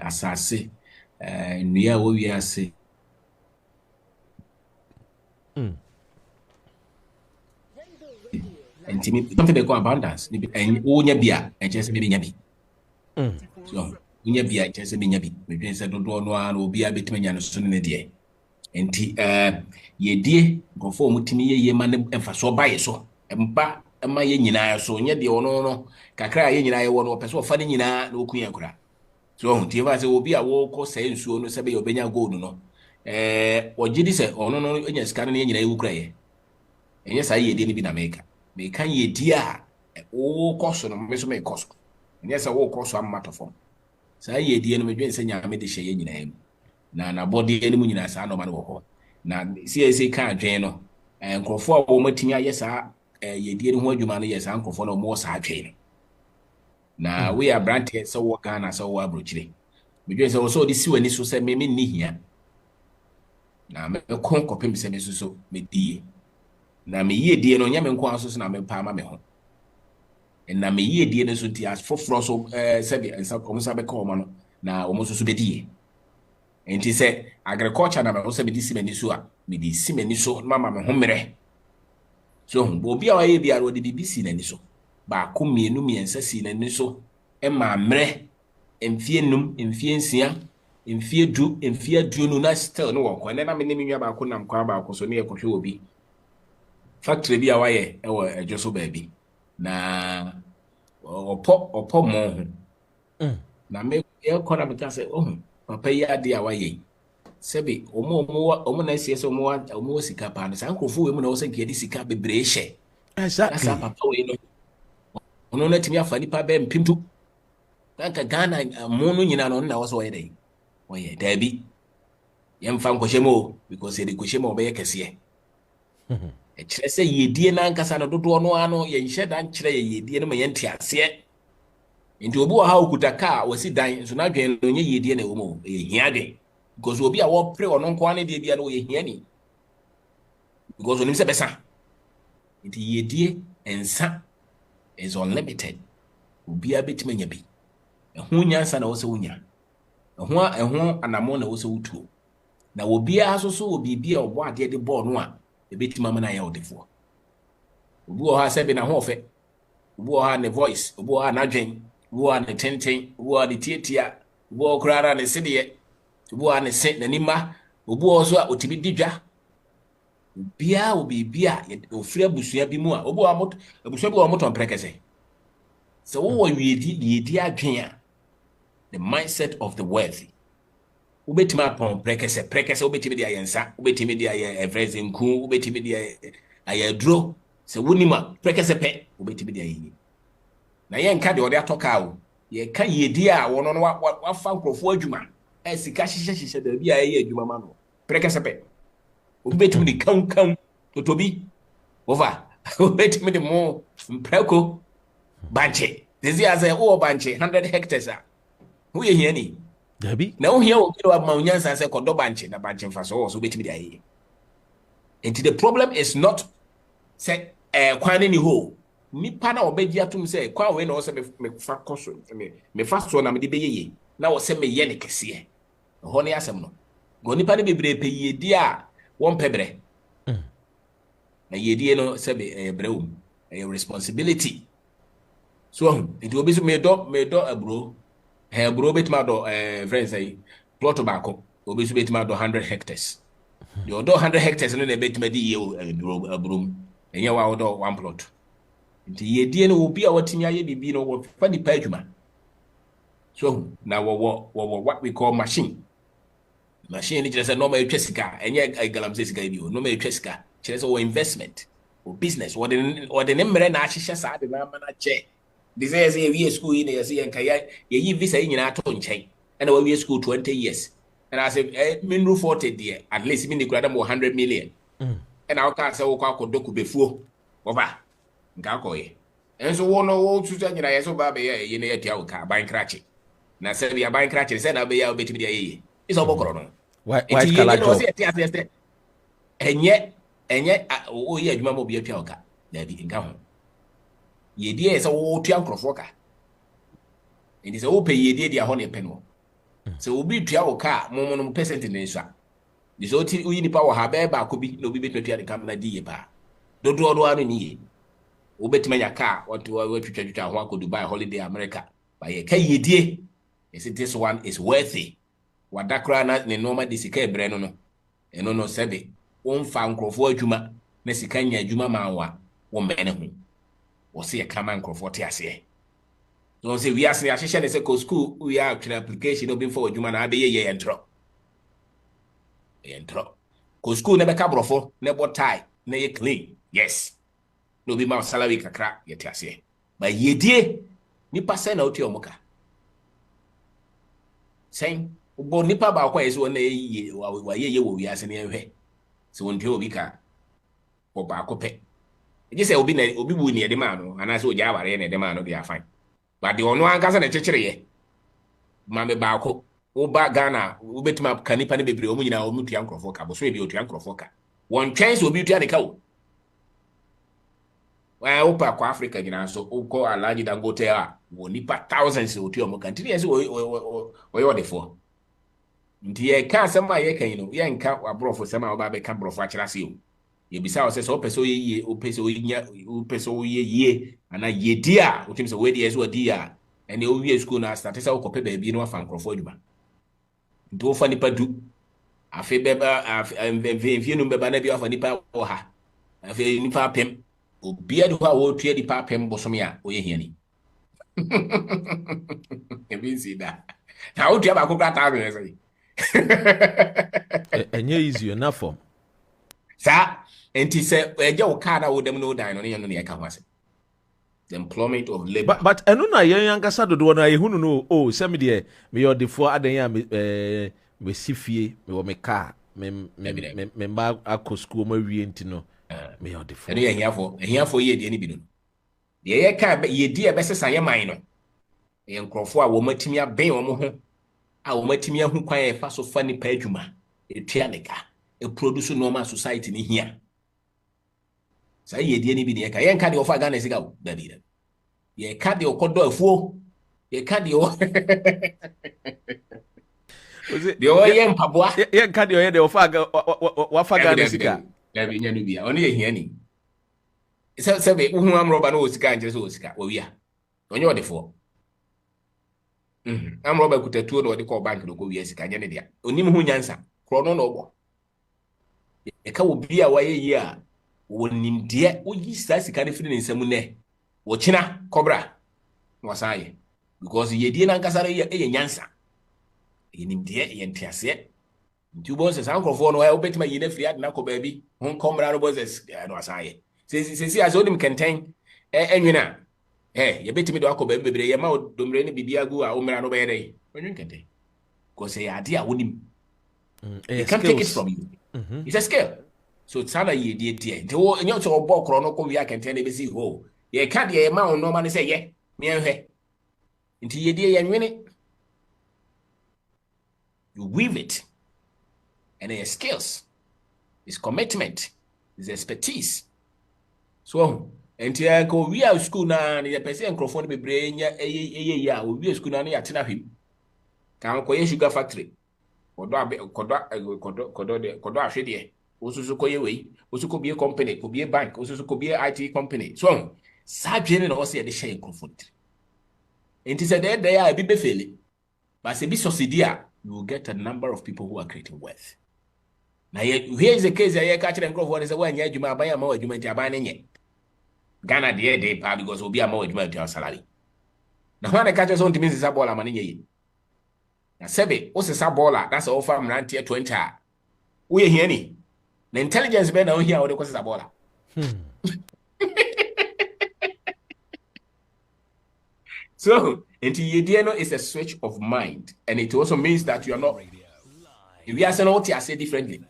[SPEAKER 2] asase nnua wo wi ase ntimi something they call abundance and wonya bia enchese bi nya bi so wonya bia enchese bi nya bi medwen se dodo no an obi a betima nya no so ne de enti yedie gofo mutimi yeye ma ne emfa so baye so emba ema ye nyina so nya de ono no kakra ye nyina ye wo no pese ofa ne nyina na okunya kura so hu tie ba se obi a wo ko sai nsuo no se be obenya gold no ogidi se ono no enya sika ne nyina ye wukura ye enye sai ye de ni bi na meka ye di a wo koso no me so me koso enye se wo koso amma to fom sai ye di no medwen se nya me de hye ye nyina ye na body eni mu nyina sa no ma no wo na CSA ka adwen no nkrofo a wo matimi aye sa yedie ho adwuma no yes ankofo no mo sa atwe na we are brand so wo Ghana so wo abrochire medwe se wo so di siwani so se me ni hia na me kon kopem se me so me die na me yedie no nya me nko aso na me pa ma me ho na me yedie no so ti as foforo so se bi ensa komsa be ko mo no na wo mo so be die enti se agriculture na me wo se be di simani so a me di simani so mama me ho mere so obi a waye bia ro de BBC na ni so ba ko mienu miensa si na ni so e ma mre emfie num emfie nsia emfie du emfie aduonu na still no won na me nwa ba ko nam kwa ba ko so ne ekohwe obi factory bi a waye e wo ejoso ba bi na opo mo na me e ko na me ka se papa ya de a waye sebe omo na sie so omo sika pa no san kofo we mu na wo sanke di sika bebre hye
[SPEAKER 1] exactly
[SPEAKER 2] asa papa we no ono na timi afa nipa be mpimtu kanka Ghana mo no nyina no na wo so we dey oye dabi yemfa nkohyemo because e kohyemo be yekese e kire se yedie na nkasa no dodo no ano ye nhye dan kire ye yedie no ma ye ntiase nti obi wa ha okuta ka wasi dan so na dwen no nye yedie na wo mo e hia de because obi a wo pre ono nko ane de bia no ye hia ni because onim se besa nti yedie ensa is unlimited obi a betima nya bi ehun nyansa na wo se wonya ehun anamo na wo se wutuo na obi a so obi bia obo ade de ball no a ebetima mana ya odefo obi o ha se bi na ho ofe obi o ha ne voice obi o ha na dwen obi o ha ne tenten obi o ha ne tietia obi o krara ne sede obi o ha ne se na nima obi o so a otibi didwa bia obi bia ofira busua bi mu a obi o abusua bi o moto mprekese se wo yedi adwen a the mindset of the wealthy. Ubetimi apon prekese ubetimi dia yensa, ubetimi dia everything nku, ubetimi dia ayadro. Se wonima prekese pe ubetimi dia yi. Na yenka de ode atoka wo. Ye ka yedi a wono no wa fa nkrofo adwuma. Sika hihye da bi a ye adwuma ma no. Prekese pe. Ubetimi di kan totobi. Over. Ubetimi di mo mpreko banche. Dezi aze wo banche 100 hectares a. Who ye here ni?
[SPEAKER 1] Dabi.
[SPEAKER 2] Na wo here wo kilo ma unyansa se kodo banche na banche mfaso so betimi dia yi. And the problem is not say kwan ni ho. Nipa na obeji atum say kwan we na wo se me fa koso me fa so na me de beyeye. Na wo se me ye ne kese. Ho ne asem no. Go nipa ne bebre pe yedi a won pebre. Na yedi no se be brewum. Responsibility. So it will be so me do abro. Bro betima do friends say plot baako obi so betima do 100 hectares. The other 100 hectares no na betima di ye abrom. Enye wa do one plot. Nti ye die no obi a watimi aye bibi no wo fa nipa adwuma. So na wo what we call machine. Machine ni just say no ma etwa sika, enye galam say sika bi o no ma etwa sika. Kire say wo investment or business or the nemre na ahihye sa de na mana che. This is a school in the sea and Kaya, ye visa in our tone chain, and we school 20 years. And I said, Minru 40 dear, at least in the Gradam 100 million. And our cars are doku before over Gakoy. And so one old Susan and I so baby in a tiauka buying cratchy. Now said we are buying cratchy, said I'll be out between the A. It's all corona.
[SPEAKER 1] Why
[SPEAKER 2] and yet, oh, yeah, you mamma be a tiauka. There be in Gahon. Yedi is a tua nkrofo it is a open yedi dia ho ne peno so obi tua wo ka mo percent ne nsa this oti uyi nipa wo ha be ba ko bi no bi betua de kam na di ye ba dodo anu ni ye obetima ya ka what twitwa ho ko Dubai holiday America ba ye ka yedi is this one is worthy wadakra na ne normal disika ebre no eno no sebe won fa nkrofo adwuma na sika nya adwuma ma wa wo mene ho or see a common crofort as ye. Don't say we ask the association as a school, we are to application of before human abbey ye entro. Go school never cabrofo, never tie, ne clean. Yes. No be mouse salary crack yet as ye. But ye dear, nipa send out your mocha. Saying, Bo nipa ba kwa is one ye will be as any way. So until we can or back pay. Just say obi wu near the man, and I saw Java and the man they are fine. But the one cousin a church, Mamma Bako, Oba Ghana, Ubetima Canipani be Omina or Muti Uncle Foca, was radio to Uncle Foca. One chance will be to the cow. Well, Opa Africa, you know, so Oko a large than go there, won't nipa thousands of Tiomo continuous or the four. Nti can't some my you know, young cat or bro for some of Babe Cambro Fachrasio. Ye bisa ose so peso ye peso ye ana ye dia utim se we dia so dia ene o wie school na start say ukope ba bi no afa nkrofo aduma nto fa nipa du afi beba afi no beba na bi afa nipa o ha afi nipa pem obi adu ha wo tue nipa pem bosom ya o ye hiani ebi si da na o tue ba ko krata be say
[SPEAKER 1] enye easy enough for
[SPEAKER 2] sa enti se eje wo car na wo dem no dan no ne no ne ka ho ase the employment of labor
[SPEAKER 1] but enu na yen yankasa dodo na yehunu no o se me de me your defo adan ya me sifie me wo me car me ba akọ school ma wie enti no me your defo
[SPEAKER 2] enu ehiafo ye de ni bi no de ye ka ye di e be sesa ye man no ye nkrofo a wo matimi aben wo mo ho a wo matimi ahu kwan e fa so fa ni pa adwuma etua ne ka e produce normal society ni hia sa ye die ni bi ne ka ye nka de ofa Ghana sika wo da bi da ye ka de okodo afuo ye ka de o de o ye mpaboa
[SPEAKER 1] ye nka de o ye de ofa wafa Ghana sika
[SPEAKER 2] da bi nya no bia ono ye hia ni se be hu amroba no sika nje so sika wo wia onye odefo amroba kutatuo no de ko bank no ko wia sika nya ne dia onim hu nyansa krono no obo e ka wo bia wa ye yi a wonimde wo yi sika ne firi ne nsam ne wo kina kobra wasaye because yedie na nkasa ye nyansa yenim de ye ntiase nti bo se sankrofo no wa obetima yina free ad na ko baabi hon komra no bo se no asaye se as onim kenten enwena ye betimi do akọ baabi bebre ye ma domre ne bibia gu a omra no be yedey onwen kenten because ye ade a wonim they can't take it from you. It's a skill. So it's not a idea. The whole in your book chrono come here can tell you see ho. You can't hear a man no man say yeah. Me and her. Into your idea and win it. You weave it. And their skills. It's commitment. It's expertise. So until we are school now, the person microphone be brain yeah, we be school now ya tina him. Can go sugar factory. Kodo ahwede osusu koye we osusu ko be company ko be bank osusu ko be IT company so sadwene na ose de share microphone enti said there ya bi be fele but se bi succeed a you will get a number of people who are creating wealth. Now here is the case ya ka kire microphone say wanya adwuma aban ama adwuma nti aban ne nye Ghana dey pa because obi ama adwuma nti salary na ho na ka kire so ntimi sisa ball ama ne nye na sebe o se sabola that's all farm rant 20 a we here ni na intelligence be na o here o de ko se sabola so into is a switch of mind and it also means that you are not if you are saying what you say differently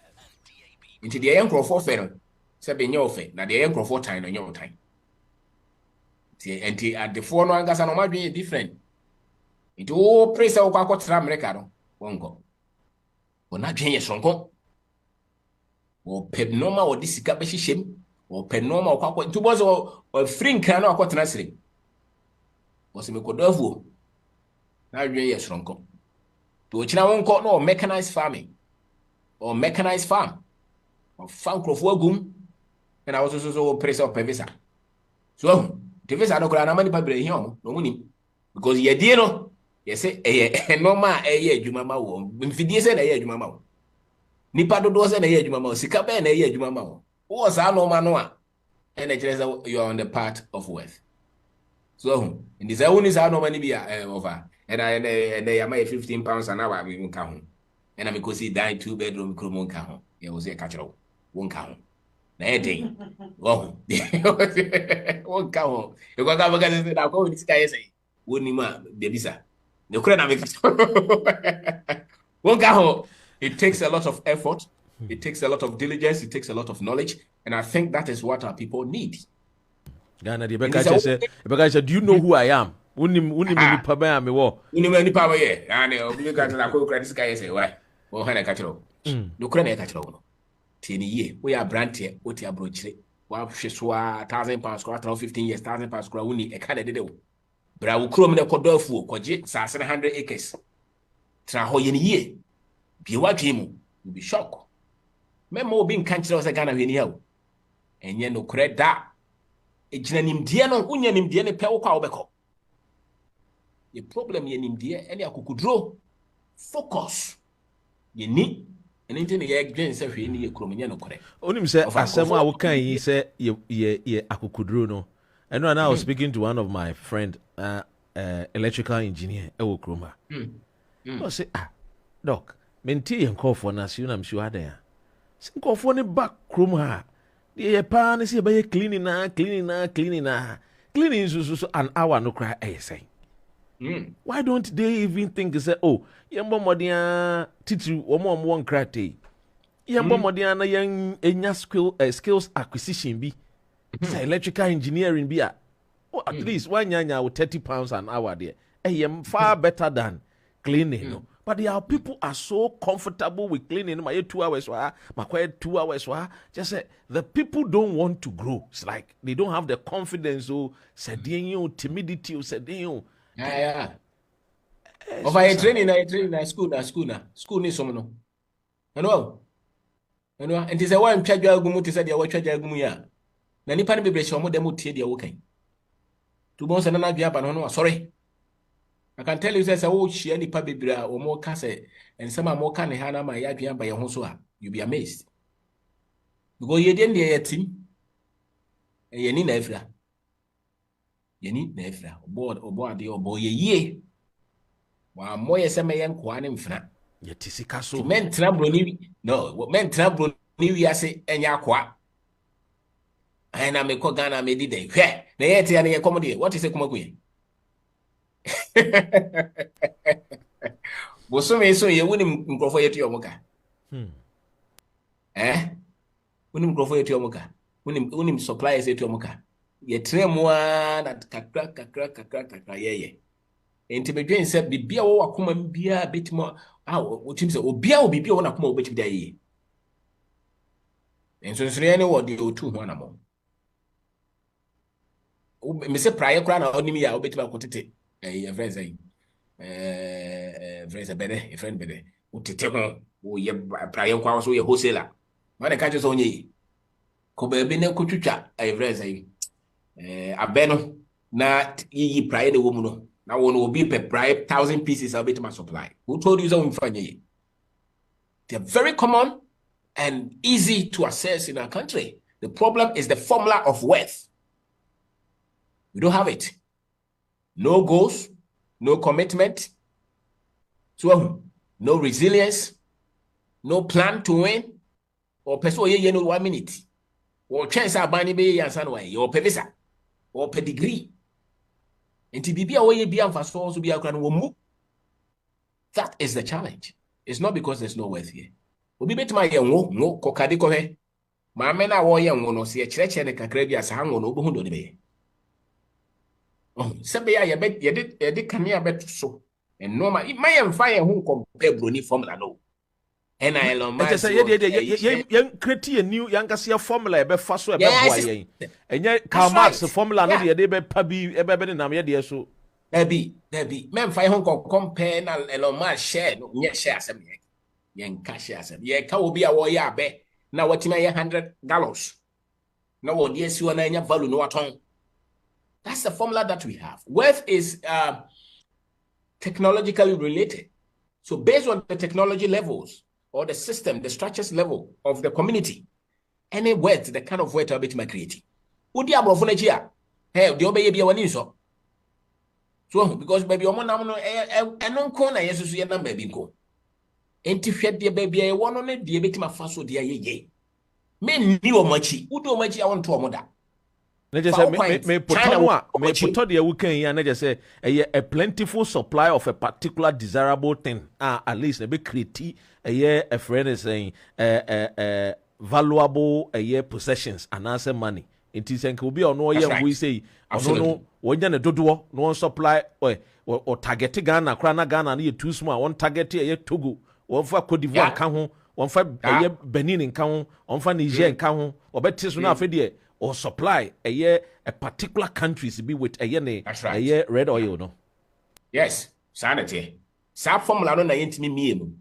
[SPEAKER 2] into the microphone fair sebe nye ofe na the microphone time no nye time enti at the phone no angasa no madwe different into praise o kwa tra America no wongo wona dwen ye sonko o ped normal o disika be hihiem o ped normal o kwa into boss o free nkan no akotena sire o se mekodafu na dwen ye sonko to china wonko no mechanized farming or mechanized farm or farm crop agum and I also so praise of pevisa so the visa no kura na mani pabre here no muni because ye die no yes normal adwuma ma wo mfidie se na adwuma ma wo nipa dodo se na adwuma ma wo sika be na adwuma ma wo wo sa normal no a and you are on the path of wealth so in this one is normal ni bia over and I am 15 pounds an hour we nka ho and I go see die 2 bedroom kromo nka ho ye wo se ka kiro wo nka ho na edin wo nka ho e ko ka ba ka se da ko ni sika ye sei wo ni ma bebisa. It takes a lot of effort, it takes a lot of diligence, it takes a lot of knowledge, and I think that is what our people need.
[SPEAKER 1] Ghana, the Rebecca said, do you know who I am? Unim paba me wo. Unim
[SPEAKER 2] any power ye. And you got na ko credit guy say why? Wo ha na ka kiro. No kura na ka kiro no. Tieni ye, we are brand here, what ya brochire. Wa hwe so £1,000 kwa 15 years, £1,000 kwa uni e ka de de. Bra wo krom ne kodofu koje sase 100 acres tra ho ye ne ye bi wadwe mu you be shock memo obi nkan kire o se Ghana hwe ni hawo enye no kure da ejina nimdie no unya nimdie ne pe wo kwa wo beko ye problem ye nimdie ene akukudro focus ye ni ene nti ne ye gwen se hwe ni ye krom nye no kure
[SPEAKER 1] onim se asem a wo kan yi se ye akukudro no. I know now I was speaking to one of my friend, electrical engineer, Ewo Kroma. I say, doc, menti and call for us, I'm sure there. Sing call for the back Kroma. The pan is by cleaning, cleaning so an hour no cry, I say. Why don't they even think, say, oh, Yambo Modia, Titu, or more one cratty? Yambo Modiana young skills acquisition be. Electrical engineering be at least one yanya with £30 an hour there. I am far better than cleaning. But people are so comfortable with cleaning. My 2 hours, my quiet 2 hours. Just say the people don't want to grow. It's like they don't have the confidence. So timidity.
[SPEAKER 2] Yeah. Of I training school ni someone. And it is a one charge agumuti said ya charge agumu ya. Na nipa ne bebre shomo dem tie dia wo kan to bon se na na dua ba no sorry I can tell you say wo hia nipa bebre a wo mo ka se ensem a mo ka ne ha na ma ya dua ba ye ho so a you be amazed because ye den dia ye tim ye ni na afra Yeni na efra. Obo ade obo ye. Wa moye se me yenkoa ne mfra.
[SPEAKER 1] Yɛte sika so.
[SPEAKER 2] Men broni no, men broni wiase enya akoa. Na me ko Ghana me di dey. Hwe, na ye te ya na ye komode. What is Ekumaku? Boso me so ye wonim nkrofo ye tuyo muka. Wonim nkrofo ye tuyo muka. Wonim suppliers ye tuyo muka. Ye tremwa na kakra ye. Enti bedwen se bibia wo akoma bia betimo wotim se obia wo bibia wo na akoma wo betim da ye. Ensonsoye ne wo de otu ho na mo. Me se praye kra na onim ya wo betim akotete. Your friends say, friends bede, your friend bede. Utete ho, wo ye praye kwa so ye wholesaler. Man ka so onye. Ko be be ne kotwitwa, your friends say, abeno na yi praye de wo mu no. Na wo no obi pe praye 1,000 pieces a bit ma supply. Who told you so mfanye? They are very common and easy to access in our country. The problem is the formula of wealth. We don't have it. No goals, no commitment, so no resilience, no plan to win, or person ye no 1 minute, or chance abani be yansan way, or pevisa, or pedigree. And to be away be fast also be a womu. That is the challenge. It's not because there's no wealth here. Obi bet my no kokadiko he. Ma mena wo ye no se chereche ne kakra bi asa hanwo no obo hu do ne be. Sebe ya ye kania bet so and normal it may fire who compare broni formula no and I long my say
[SPEAKER 1] ye create a new yankasia formula e be fa so e be boa yen enye Karl Marx formula no de be pa bi e be ne nam ye de so
[SPEAKER 2] there be men fire who compare na Elon Musk share no nye share asem yen ka share asem ye ka obi a wo ye abe na watima ye $100 na wo de si wona nya value no waton. That's the formula that we have. Wealth is technologically related. So based on the technology levels or the system, the structures level of the community, any wealth, the kind of wealth I'll be creating. Udi abrofo chia. Hey, the obey be one so. So because baby omo na no enonko na yesusu ye na baby nko. Enti hwe de baby e wono na de betima faso de ye. Me ni omachi. Udi omachi I want to omoda.
[SPEAKER 1] Me just say me put the weekend here and just say a plentiful supply of a particular desirable thing. At least a bit create a friend is saying valuable possessions and answer money. It is and could be on no we say no when you do no supply or target Ghana, Krana Ghana need too small, one target here Togo, one for Cote d'Ivoire can one for Benin in Cajon, one for Niger in Cajon, or better soon for or supply a particular countries be with a year red oil, no?
[SPEAKER 2] Yes, sanity. Sa formula no na yentimi miemu.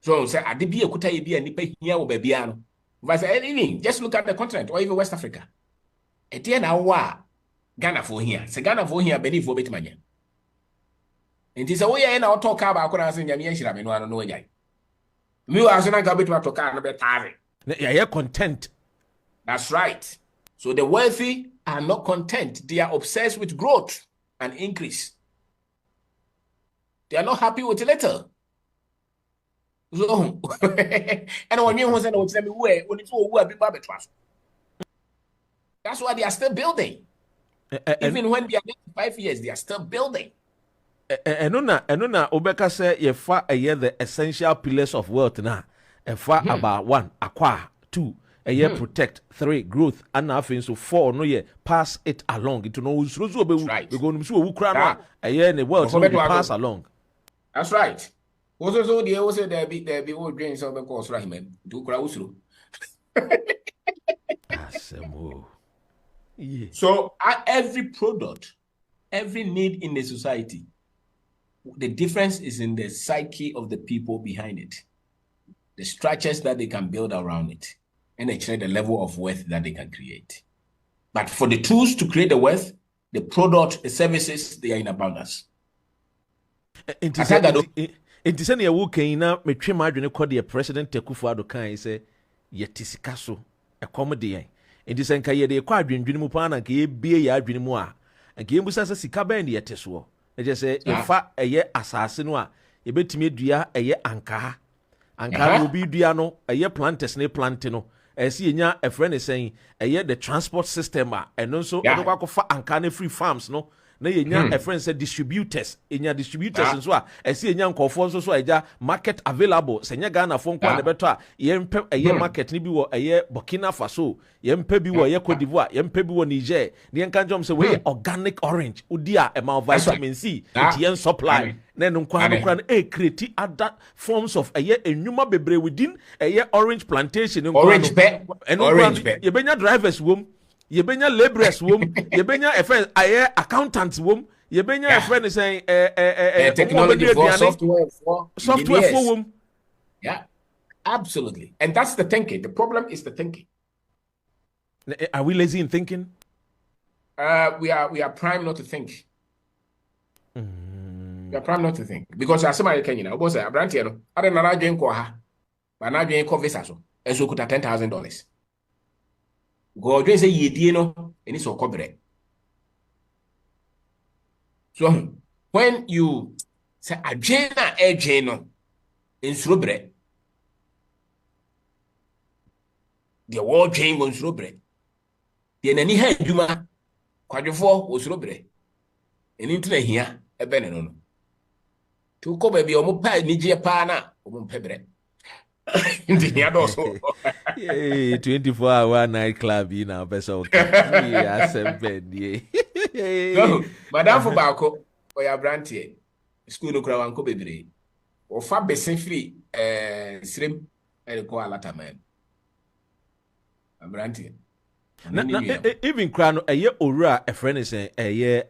[SPEAKER 2] So say adibia kuta ye bia nipa hia wo babia no. But even just look at the continent or even West Africa. Etie na wa Ghana for here. Se Ghana for here beni for betimanya. Enti se wo ye na talk about akona se nyame nhira me no ano no anyai. Mi wa so na ga betima to ka no betare.
[SPEAKER 1] Yeah, content.
[SPEAKER 2] That's right. So the wealthy are not content. They are obsessed with growth and increase. They are not happy with little. So, and when you say, that's why they are still building. Even when they are 5 years, they are still building.
[SPEAKER 1] Enuna Obeka say ye fa the essential pillars of wealth na. Fa about 1 acquire, 2 protect, 3 growth, and nothing so 4 no ye pass it along. It no so be we go no so ukra no ne wealth no pass along.
[SPEAKER 2] That's right. Also they also there be old drains of the course right man. Do ukra usru. So every product, every need in the society, the difference is in the psyche of the people behind it, the structures that they can build around it, and actually the level of wealth that they can create. But for the tools to create the wealth, the product, the services, they are in abundance.
[SPEAKER 1] It is any woken na me twe madwene kɔ de President Akufo-Addo kan say yetisika so a comedy. It is enka ye de kwa adwendwene mu pa na ka ye bie ya adwene mu a game busa sɛ sika bɛn de yɛte soɔ ɛgye sɛ yɛfa ɛyɛ asase no a yɛbɛtumi adua ɛyɛ ankaa no obi dua no ɛyɛ planters ne plant no ɛsi yɛnya ɛfrɛ ne sɛn ɛyɛ the transport system a ɛno nso ɔde kɔ akɔfa ankaa no free farms no na yɛnya ɛfrɛ sɛ distributors nso a ɛsi yɛnya nkɔfoɔ nso so a ɛgya market available sɛ nyɛ Ghanafoɔ nkɔ a bɛtɔ a yɛmpɛ ɛyɛ market no bi wɔ ɛyɛ Burkina Faso yɛmpɛ bi wɔ ɛyɛ Cote d'Ivoire yɛmpɛ bi wɔ Niger ne yɛnka nkyɛm sɛ wɔyɛ organic orange wodi a ɛma vitamin C nti yɛn supply na ɛno nkwa no create other forms of ɛyɛ enwuma bebree within ɛyɛ orange plantation
[SPEAKER 2] orange pɛ
[SPEAKER 1] yɛbɛnya drivers wom yɛbɛnya laborers wom yɛbɛnya ɛfɛ ayɛ accountants wom yɛbɛnya ɛfɛ ne sɛn
[SPEAKER 2] technology for
[SPEAKER 1] software for wom.
[SPEAKER 2] Yeah, absolutely. And that's the thinking. The problem is the thinking.
[SPEAKER 1] Are we lazy in thinking?
[SPEAKER 2] We are primed not to think. We are primed not to think because as somebody can boss abrantie no ade na radwen ko ha ba na adwen ko visa so eso kuta $10,000 go dwen say yedie no eni so kobre. So when you say adwen na adwen no ensuro bre the world chain go ensuro bre the nani ha adwuma kwadwefo osuro bre eni ntu na hia ebe ne no to ko baby o mo pa ni je pa na o mo pebre ndi ya do so
[SPEAKER 1] 24-hour night club in our vessel
[SPEAKER 2] no madam for baako o ya brantie school no kura wan ko bebre o fa besen free srem e ko alata man brantie
[SPEAKER 1] na even kura no eye owura a friend is eye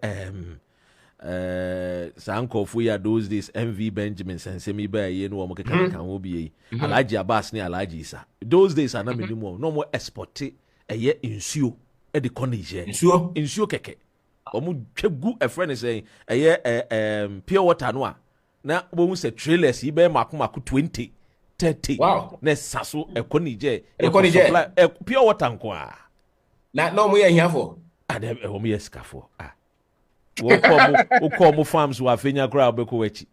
[SPEAKER 1] Sankofu ya those days MV Benjamin Sensemi ba ye no mo keka kan wo bi Alhaji Abbas ne Alhaji Isa those days ana minimum no mo export eye insuo e de konije insuo keke o mo twegu a friend say eye pure water no a na bo hu say trailers yi be makomako 20 30
[SPEAKER 2] wow
[SPEAKER 1] na saso e konije pure water nko a
[SPEAKER 2] na no mo ye hiafo
[SPEAKER 1] ade e mo ye skafo Ukomo farms wa fenya kra beko wachi.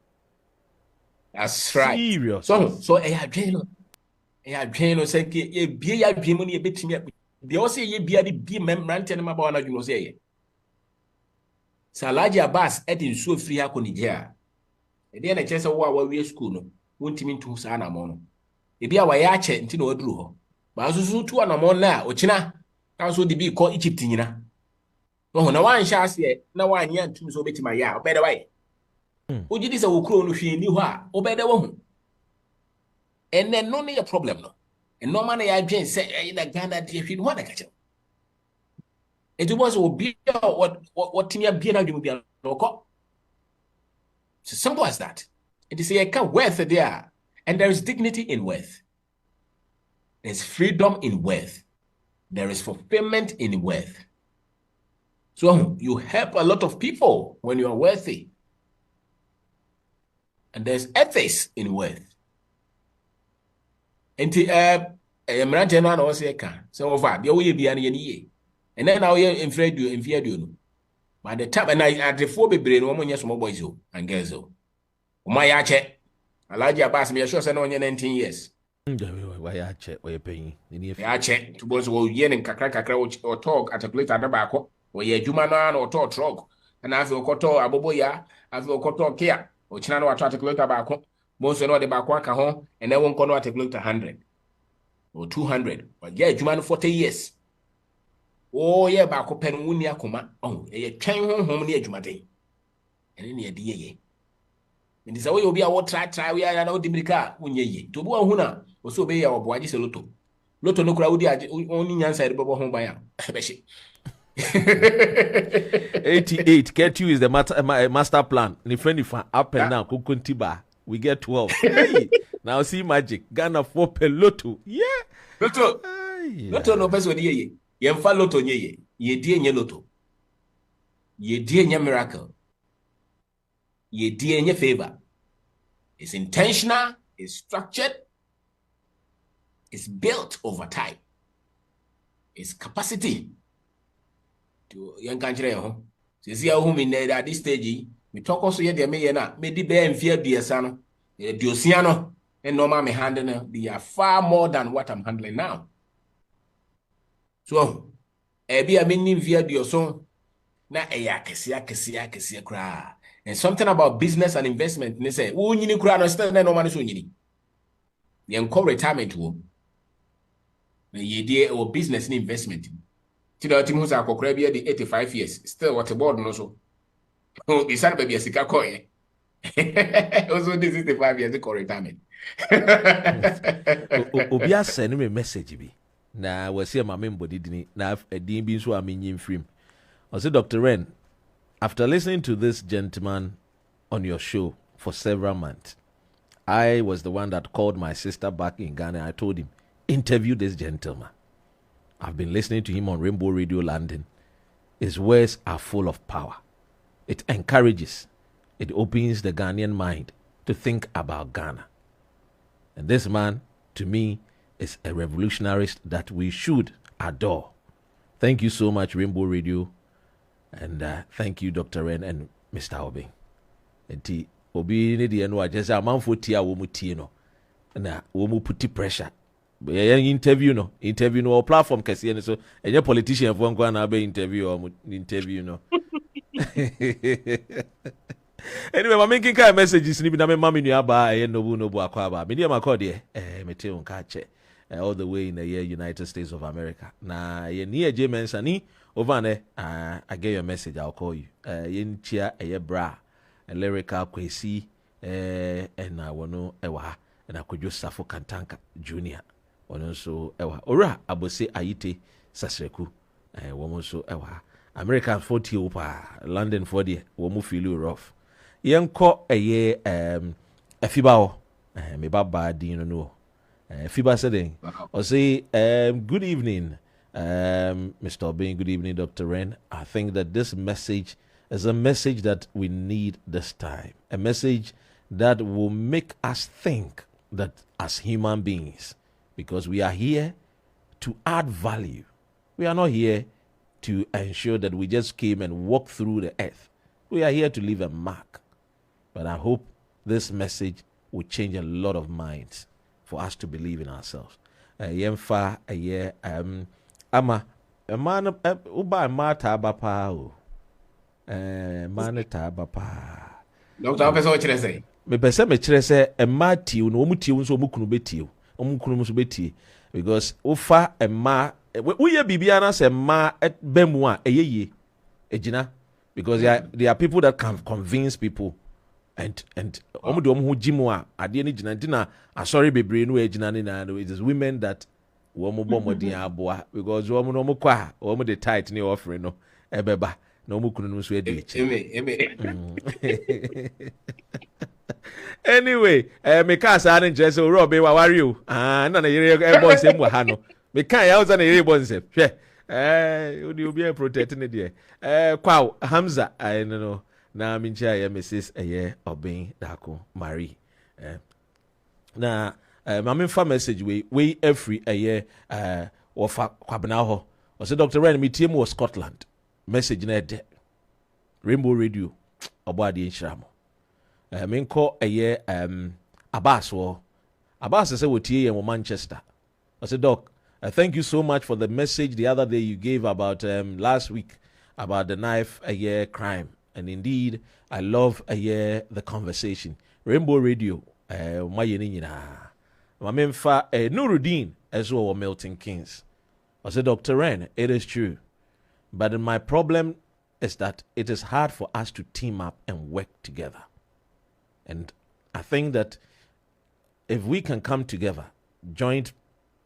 [SPEAKER 2] That's right.
[SPEAKER 1] Serious.
[SPEAKER 2] So e adwen no say e bie ya adwen mu ne e betimi de o say ye bia de bie memrante ne maba wana adwen o say ye. Salaji Abbas edin so free ha ko Nigeria. E de na chese wo a wa wie school no wontimi ntu sa na mo no. E bia wa ya che nti na waduru ho. Ba so tu na mo na o china kan so de bi ko Egypt nyina. No na wan sha ase na wan nya ntum so betima ya obede wai ugidi se wokro no hwe ni ho a obede wo hu enne no ne problem no eno ma na ya dwen se na Ghana de hwe ni ho na ka che it was obi what timia bia na dwum bia no ko it's simple as that. It is a worth there and there is dignity in worth, there's freedom in worth, there is fulfillment in worth. So you help a lot of people when you are wealthy. And there's ethics in wealth. And Emergent and also some of that, the way be any year. And then now you're in fear you. By the time and I at the 4 baby woman, yes, small boys and girls. My ache, I like your pass me a sure on 19 years.
[SPEAKER 1] Why I check where you're paying?
[SPEAKER 2] I check to both yen and kakra or talk at a plate at the back. Or ye Jumana or to truck, and I feel koto aboboya, I feel koto kia, or Chinano attractive look about most of the Bakwaka home, and then won't go at a look 100 or 200, but yeah, Juman 40 years. Oh, yeah, Bako pen wunia kuma, oh, a chain home near Jumate, and in your DA. And this way you'll be our try, we are no Dimrica, when ye, to Boa Huna, or so be our boy, a lotto. Lotto no crowd, only answer the Bobo home by
[SPEAKER 1] 88 get you is the master plan. Ni friend if up and down kukuntiba. We get 12. Hey, now see magic. Ghana 4 per lotto. Yeah.
[SPEAKER 2] Lotto. Lotto no person ye. Yemfa lotto nye. Ye die nye lotto. Ye die nye miracle. Ye die nye favor. It's intentional, it's structured, it's built over time. It's capacity. To young country, See how home in at this stage, me talk also yet the mayor, me the bear and fear be a son, Diosiano, and normal me handling, they are far more than what I'm handling now. So, be a meaning via Dioson, na kesia kra. And something about business and investment, they say, oh, you need to understand no man so you need. Retirement home. The idea or business and investment. Tida timu sa kokra bia the 85 years still what board no so the son baby asika koye also this is the 5 years for retirement.
[SPEAKER 1] Obi asend me message bi na wasi ma me mbodi dini na edin bi so amenyim frame. I said, Dr. Ren, after listening to this gentleman on your show for several months, I was the one that called my sister back in Ghana. I told him, interview this gentleman. I've been listening to him on Rainbow Radio London. His words are full of power. It encourages. It opens the Ghanaian mind to think about Ghana. And this man, to me, is a revolutionarist that we should adore. Thank you so much, Rainbow Radio. And thank you, Dr. Ren and Mr. Obing. And Obi ni di eno aje say amanfo tie a wo mu tie no. Na wo mu put pressure. Interview no or platform kese ni so enye politician fo nko na be interview no. Anyway, my making kind of messages ni bi na me mama nua ba no bu akwa ba. Me dey makọ de me te on ka che all the way in the United States of America. Na ye ni eje mensani over there, I get your message. I'll call you. Yen chia bra, a lyrical kwesi, and I wano ewa, and I could just suffer Kantanka Junior. One so ewa. Ora abose ayite sasreku. Woman so ewa. American 40 upa, London 40. Womu feel rough. Yen ko efibao. Me baba dino no. Fiba said, or say good evening. Mr. Obing, good evening, Dr. Ren. I think that this message is a message that we need this time. A message that will make us think that as human beings, because we are here to add value. We are not here to ensure that we just came and walked through the earth. We are here to leave a mark. But I hope this message will change a lot of minds for us to believe in ourselves. Ama man uba mata bapa o man ta bapa
[SPEAKER 2] Doctor Professor what you say
[SPEAKER 1] me pese me kire se ema tiu no omutiu nso omukunu betiu omukunu nso betie because ufa ema uye bibia na se ma bemu a eyeye ejina because there are people that can convince people and omude omu jimu a ade ni jina ntina asori bebre no ejina ni na it is women that womu bomodin aboa because womu no mukwa womu the tight ni offering no ebeba na womu kunu no so edi anyway me ka sa na nje so robe wa wari o na yire ebo nsem wa ha no me ka ya uza na yire ebo nsem hwe odi obi protect ne de kwa Hamza no na mincha ya Mrs. Obing Dako Marie na mama fa message we every wofa kwabena ho o say Dr. Ren me tie mu Scotland message na de Rainbow Radio obo ade nhiramo me nko Abbas say we tie in Manchester. I said, Doc, thank you so much for the message the other day you gave about last week about the knife crime, and indeed I love the conversation. Rainbow Radio Mamemfa Nuruddin as well Milton Keynes. I said, Dr. Ren, it is true. But my problem is that it is hard for us to team up and work together. And I think that if we can come together, joint,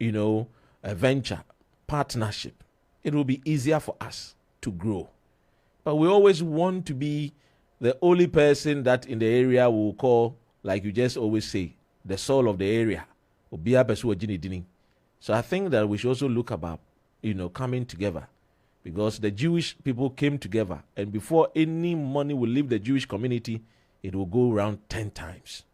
[SPEAKER 1] a venture, partnership, it will be easier for us to grow. But we always want to be the only person that in the area will call, like you just always say, the soul of the area. So I think that we should also look about, coming together, because the Jewish people came together, and before any money will leave the Jewish community, it will go around 10 times.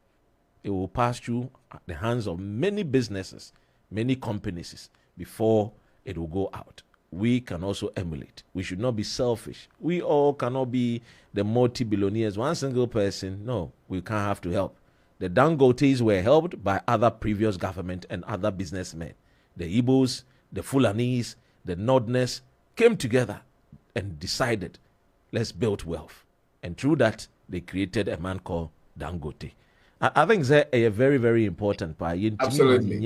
[SPEAKER 1] It will pass through the hands of many businesses, many companies before it will go out. we can also emulate. We should not be selfish. We all cannot be the multi-billionaires. One single person, no, we can't have to help. The Dangotes were helped by other previous government and other businessmen. The Igbos, the Fulanis, the Northerners came together and decided, let's build wealth. And through that, they created a man called Dangote. I think that is a very, very important part.
[SPEAKER 2] Absolutely.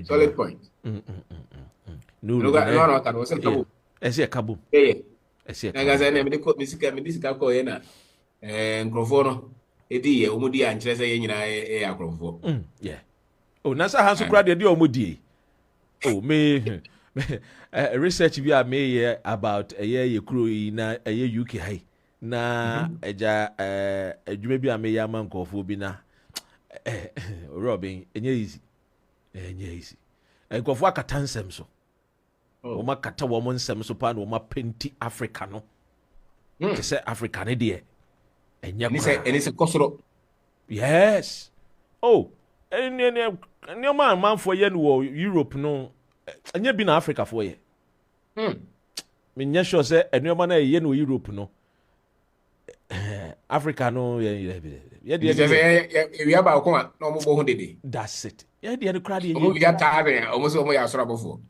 [SPEAKER 2] Solid point.
[SPEAKER 1] No, I see a kaboom. I see a
[SPEAKER 2] kaboom.
[SPEAKER 1] Yeah. Oh, Nasa has to cry the deal Mudi. Oh, me research we are made about a year crew in a year UK high. Na maybe I may man call for bina Robin, easy. And go for a catan semso. O ma kata woman semso pan o ma penti Africano. To say African dear. And
[SPEAKER 2] it's a costro.
[SPEAKER 1] Yes. Oh, and your man for Europe no. And you been Africa for ye. Me sure say and your man Europe no. Africa no
[SPEAKER 2] we about no more day.
[SPEAKER 1] That's it. Yeah, the crowd
[SPEAKER 2] we got tired almost before.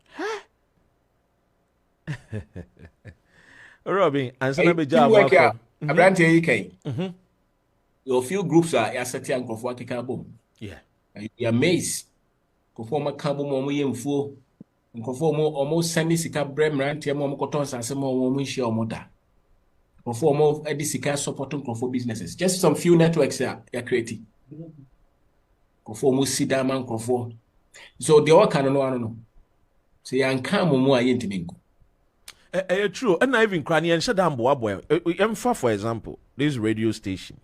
[SPEAKER 1] Robin, answer me job.
[SPEAKER 2] A brand here your few groups are setting and for what boom.
[SPEAKER 1] Yeah.
[SPEAKER 2] You're amazed. Conform a cabo momo yemfo. Conform almost sending sika brem rant your mom cotons and some more woman share mother. Conform of Edisika supporting for businesses. Just some few networks are creating. Conform Sidama conform. So the all can no. Say and come more yentimingo.
[SPEAKER 1] True. And I even cranny and shut down boy. For example, this radio station.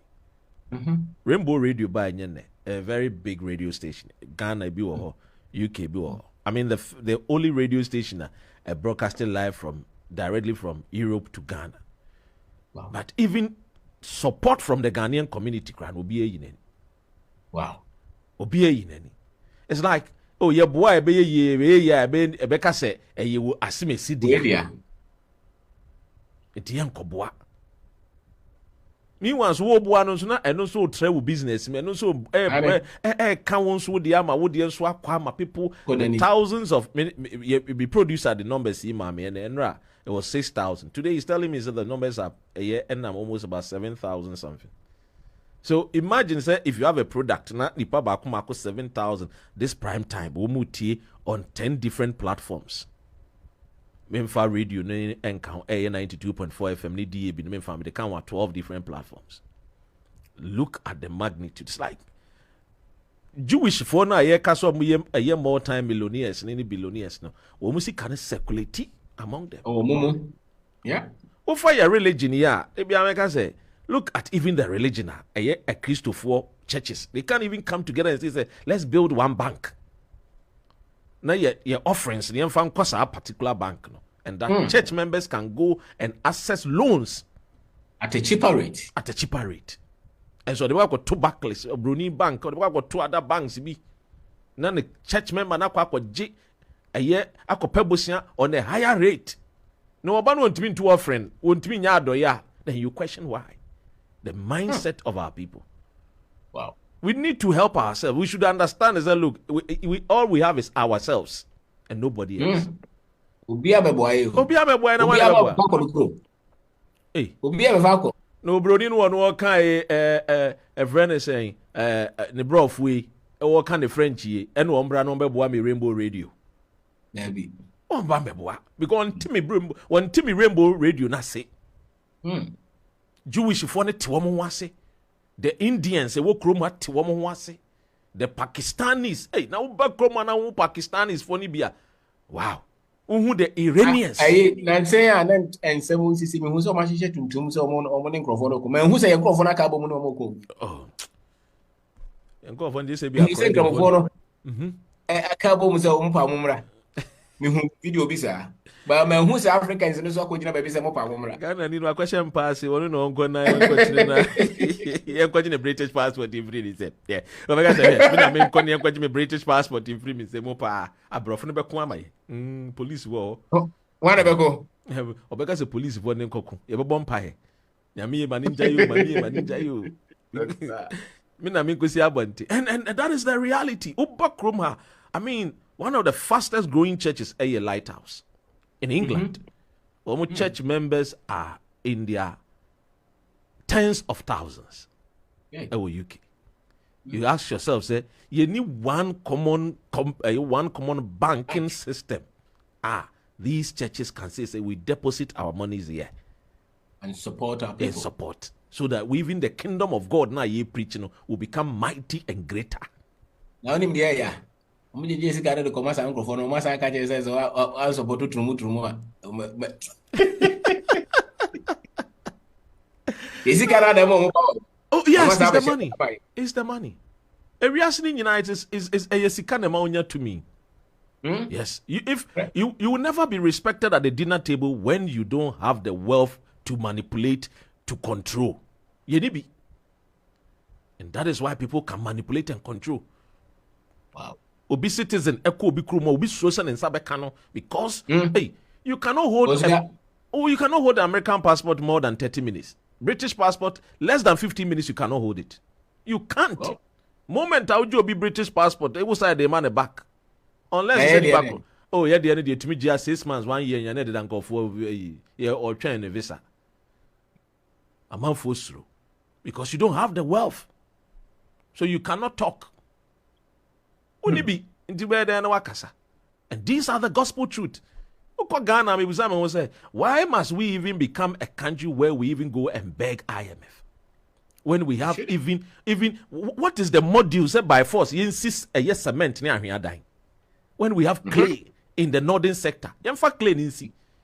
[SPEAKER 1] Rainbow Radio by Nyene, a very big radio station. Ghana be or UK be or. I mean the only radio station broadcasted live directly from Europe to Ghana. Wow. But even support from the Ghanaian community will be a yin.
[SPEAKER 2] Wow.
[SPEAKER 1] Will be a yin. It's like, oh yeah, boy, be a Becca say, you will assume a city. It's young Koboa. Meanwhile, so buanos na and also travel business, and also counts with the ama would the swap people, thousands of be producer the numbers see mommy and Enra. It was 6,000. Today he's telling me that the numbers are a year and I'm almost about 7,000 something. So imagine say if you have a product na nipa ba kuma 7,000 this prime time umuti on 10 different platforms. Memfa radio no encount 92.4 FM ni DAB no memfa they count 12 different platforms. Look at the magnitude. It's like Jewish for na ye kaso a year more time millionaires and any billionaires no. We must can circulate among them.
[SPEAKER 2] Oh, Mumu. Yeah.
[SPEAKER 1] What for your religion, yeah? Maybe I can say, look at even the religion, a Christopher churches. They can't even come together and say, let's build one bank. Now your offerings, you found cost a particular bank, no? And that church members can go and access loans
[SPEAKER 2] at a cheaper rate.
[SPEAKER 1] At a cheaper rate. And so they work with two Barclays, a Brunei bank, or they work with two other banks. Now the church member na kwa J. A year akopebusia on a higher rate. No one won't mean to our friend, won't mean ya. Then you question why. The mindset of our people.
[SPEAKER 2] Wow.
[SPEAKER 1] We need to help ourselves. We should understand as look, we all we have is ourselves and nobody else. Hey. No brodin one walk a friend is saying the broth we all kind of Frenchy and one brand number me Rainbow Radio.
[SPEAKER 2] Maybe.
[SPEAKER 1] Oh, Bambeboa. Because one Timmy Rainbow Radio na say. Jewish for it to woman was say. The Indians a walk room at woman was say. The Pakistanis, hey, now back Roma now Pakistanis for Nibia. Wow. Who the Iranians?
[SPEAKER 2] I say and several see me who so much shit to so morning microphone. Man who say a microphone a cabo no.
[SPEAKER 1] Oh. And go on this
[SPEAKER 2] be a microphone. A cabo was a mumra. Me video bisa. But me who say Africans no so ko gina baby say mo pa womra.
[SPEAKER 1] Ghana ni no question pass one no onko na enko na enko gina British passport in free say yeah Omega say me na me enko ni enko gina British passport in free me say mo pa abrofo no be ko amaye police wo
[SPEAKER 2] Wana be go.
[SPEAKER 1] Omega say police wo ne nkoko ye be bom pa he nyame ye maninja you mami maninja you me na me nkosi abonte and that is the reality Uba Kroma I mean one of the fastest growing churches a Lighthouse in England. Almost church members are in their tens of thousands. UK. You ask yourself, say, you need one common banking system. These churches can say we deposit our monies here
[SPEAKER 2] and support our people.
[SPEAKER 1] And support. So that within the kingdom of God now ye preaching will become mighty and greater.
[SPEAKER 2] Now in the area. Muje si kare de komasa microphone o masa ka je say so I support trumu Is it kare dem
[SPEAKER 1] Oh yes, it's the money. It's the money. Everything United is a sika na onya to me. Yes, you will never be respected at the dinner table when you don't have the wealth to manipulate, to control. Yenibi. And that is why people can manipulate and control.
[SPEAKER 2] Wow.
[SPEAKER 1] Obi citizen echo obi kruma obi social and sabekano because hey you cannot hold you cannot hold an American passport more than 30 minutes. British passport less than 15 minutes you cannot hold it. You can't. Well, moment I would be British passport they will say the man back unless you say back. Oh yeah the end to me just 6 months 1 year and then go for yeah or trying a visa. A man forced through because you don't have the wealth. So you cannot talk. And these are the gospel truth. Why must we even become a country where we even go and beg IMF? When we have even what is the module said by force? You insist a yes cement when we have clay in the northern sector. Clay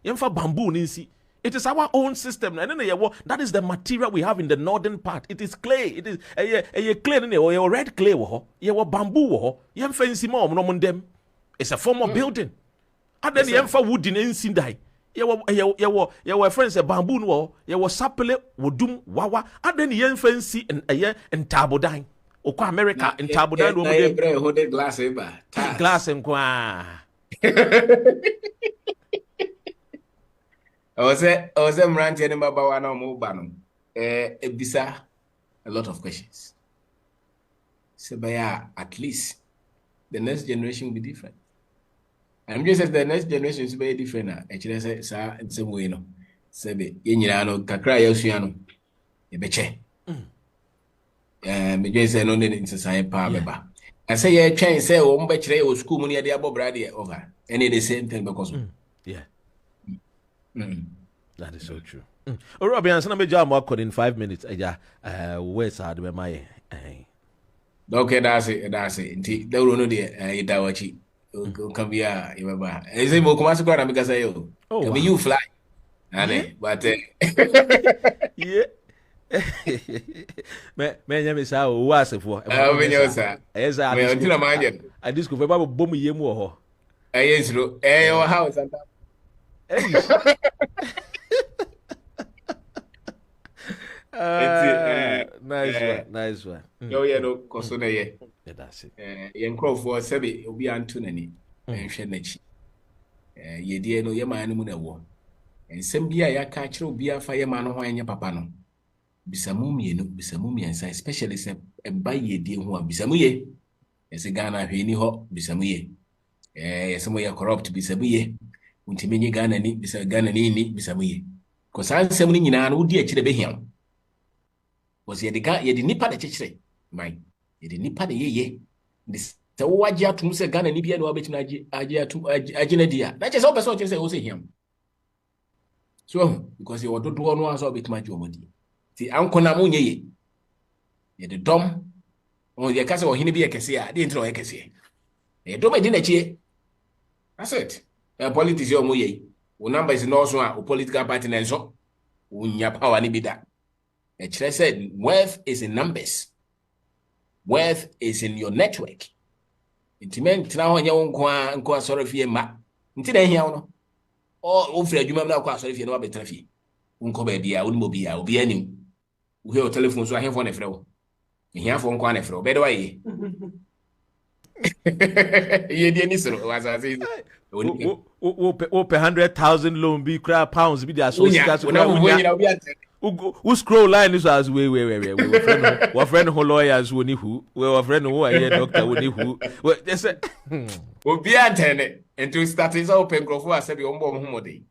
[SPEAKER 1] bamboo. It is our own system. That is the material we have in the northern part. It is clay. It is a clay. A red clay. Bamboo. It's a form of building. And then you wood in Sindai. Your friends say bamboo. You sapele wodum wawa. And then you fancy and Tabodine. Oko America in Tabodine. Glass and qua.
[SPEAKER 2] I was ranting about one or more banner. Ebisa a lot of questions. So, at least the next generation will be different. I'm just saying the next generation is very different. Actually, say, sir, in some way, no. Sebe, Yenano, Kakra, Yosiano, Ebeche. Me just say no need in society, Pababa. I say, yeah, change, say, Ombetre or school money at the above brady over. And it is the same thing because,
[SPEAKER 1] yeah. That is so true. Robbie, I'm going to more in 5 minutes. Where's hard with my
[SPEAKER 2] okay, that's it. They don't know the Idawachi. Come here, is it more commercial because I can you fly? But
[SPEAKER 1] yeah. Man, is how was it for? As I discovered about boom yemu.
[SPEAKER 2] Yes, your house and
[SPEAKER 1] nice one.
[SPEAKER 2] Yo, no, Cosona,
[SPEAKER 1] that's it.
[SPEAKER 2] Young Crow for Sebi, Obi Antonini, and Shenechi. Ye dear no Yama Muna war. And some beer ya catch you be a fireman or your papano. Bisamumi, no, Bisamumi, and say, especially and buy ye dear one, Bisamuye. As a Ghana, Henny Hop, Bisamuye. Somewhere corrupt Bisamuye. Untimini Ghana ni Ghana ni Bisamuye. Because I'm summoning in an would dear Chile. Was ye the guy, ye didn't nip at the church, mine. Ye didn't nip at the ye. This the Wajia to Musa Ghana Libya no bet Ajia to Agenedia. That is all the sort you say, also him. So, because you want to do one so bit much your money. The Uncle Namunye. Ye the dumb on the castle or Hinibia Cassia, didn't throw a cassia. Ye don't make dinner. That's it. A politics your moye. Who number is no so a political party and so. Unya power ni bida. A church said, wealth is in numbers. Wealth is in your network. Intimate now on your own sorry for ma. nti na ehia no o frɛ adwuma na akɔ asɔre fie na wabɛtena fie wonkɔ ba bia wonimo bia obi anim wo hɛ o telephone so ahemfo na frɛ wo ehiafo nkɔ na frɛ wo bɛde waye ye die ni soro wasase
[SPEAKER 1] wo pɛ 100,000 loan bi kra pounds bi dia so sika so wo scroll line so as we friend ho lawyers woni hu we friend ho aye doctor woni hu we say
[SPEAKER 2] obi antene into start is open crofo asabi ombo homode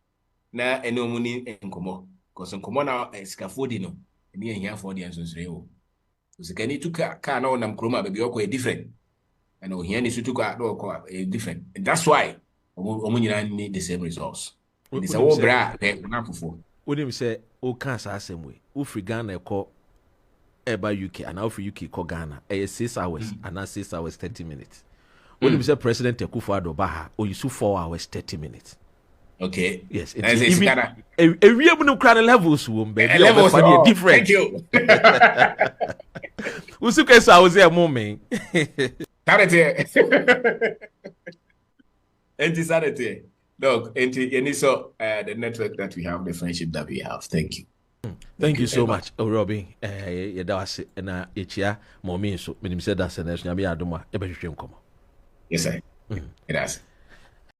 [SPEAKER 2] na enomu ni enkomo cause enkomo na sikafodi no ni ehiafo dia nsonsre o sikani tuka ka na onam kroma baby okọ different and ohia ni sutuka do okọ different and that's why omunyina need the same results and it's a wo bra na fofo
[SPEAKER 1] onim say o kan sa asem we o free Ghana ekọ eba UK and now free UK ko Ghana 6 hours and 6 hours 30 minutes onim say president Akufo-Addo Baha o use 4 hours 30 minutes.
[SPEAKER 2] Okay.
[SPEAKER 1] Yes. Even a no crown levels will be different.
[SPEAKER 2] Thank you.
[SPEAKER 1] Usuke I was there moment.
[SPEAKER 2] Sanity. Look, the network that we have, the friendship that we have. Thank you.
[SPEAKER 1] Thank you so much, Robin. Yedawase na echia momi so. Minim said that's an national be adoma. Ebe hwehwem komo.
[SPEAKER 2] Yes, sir. It has.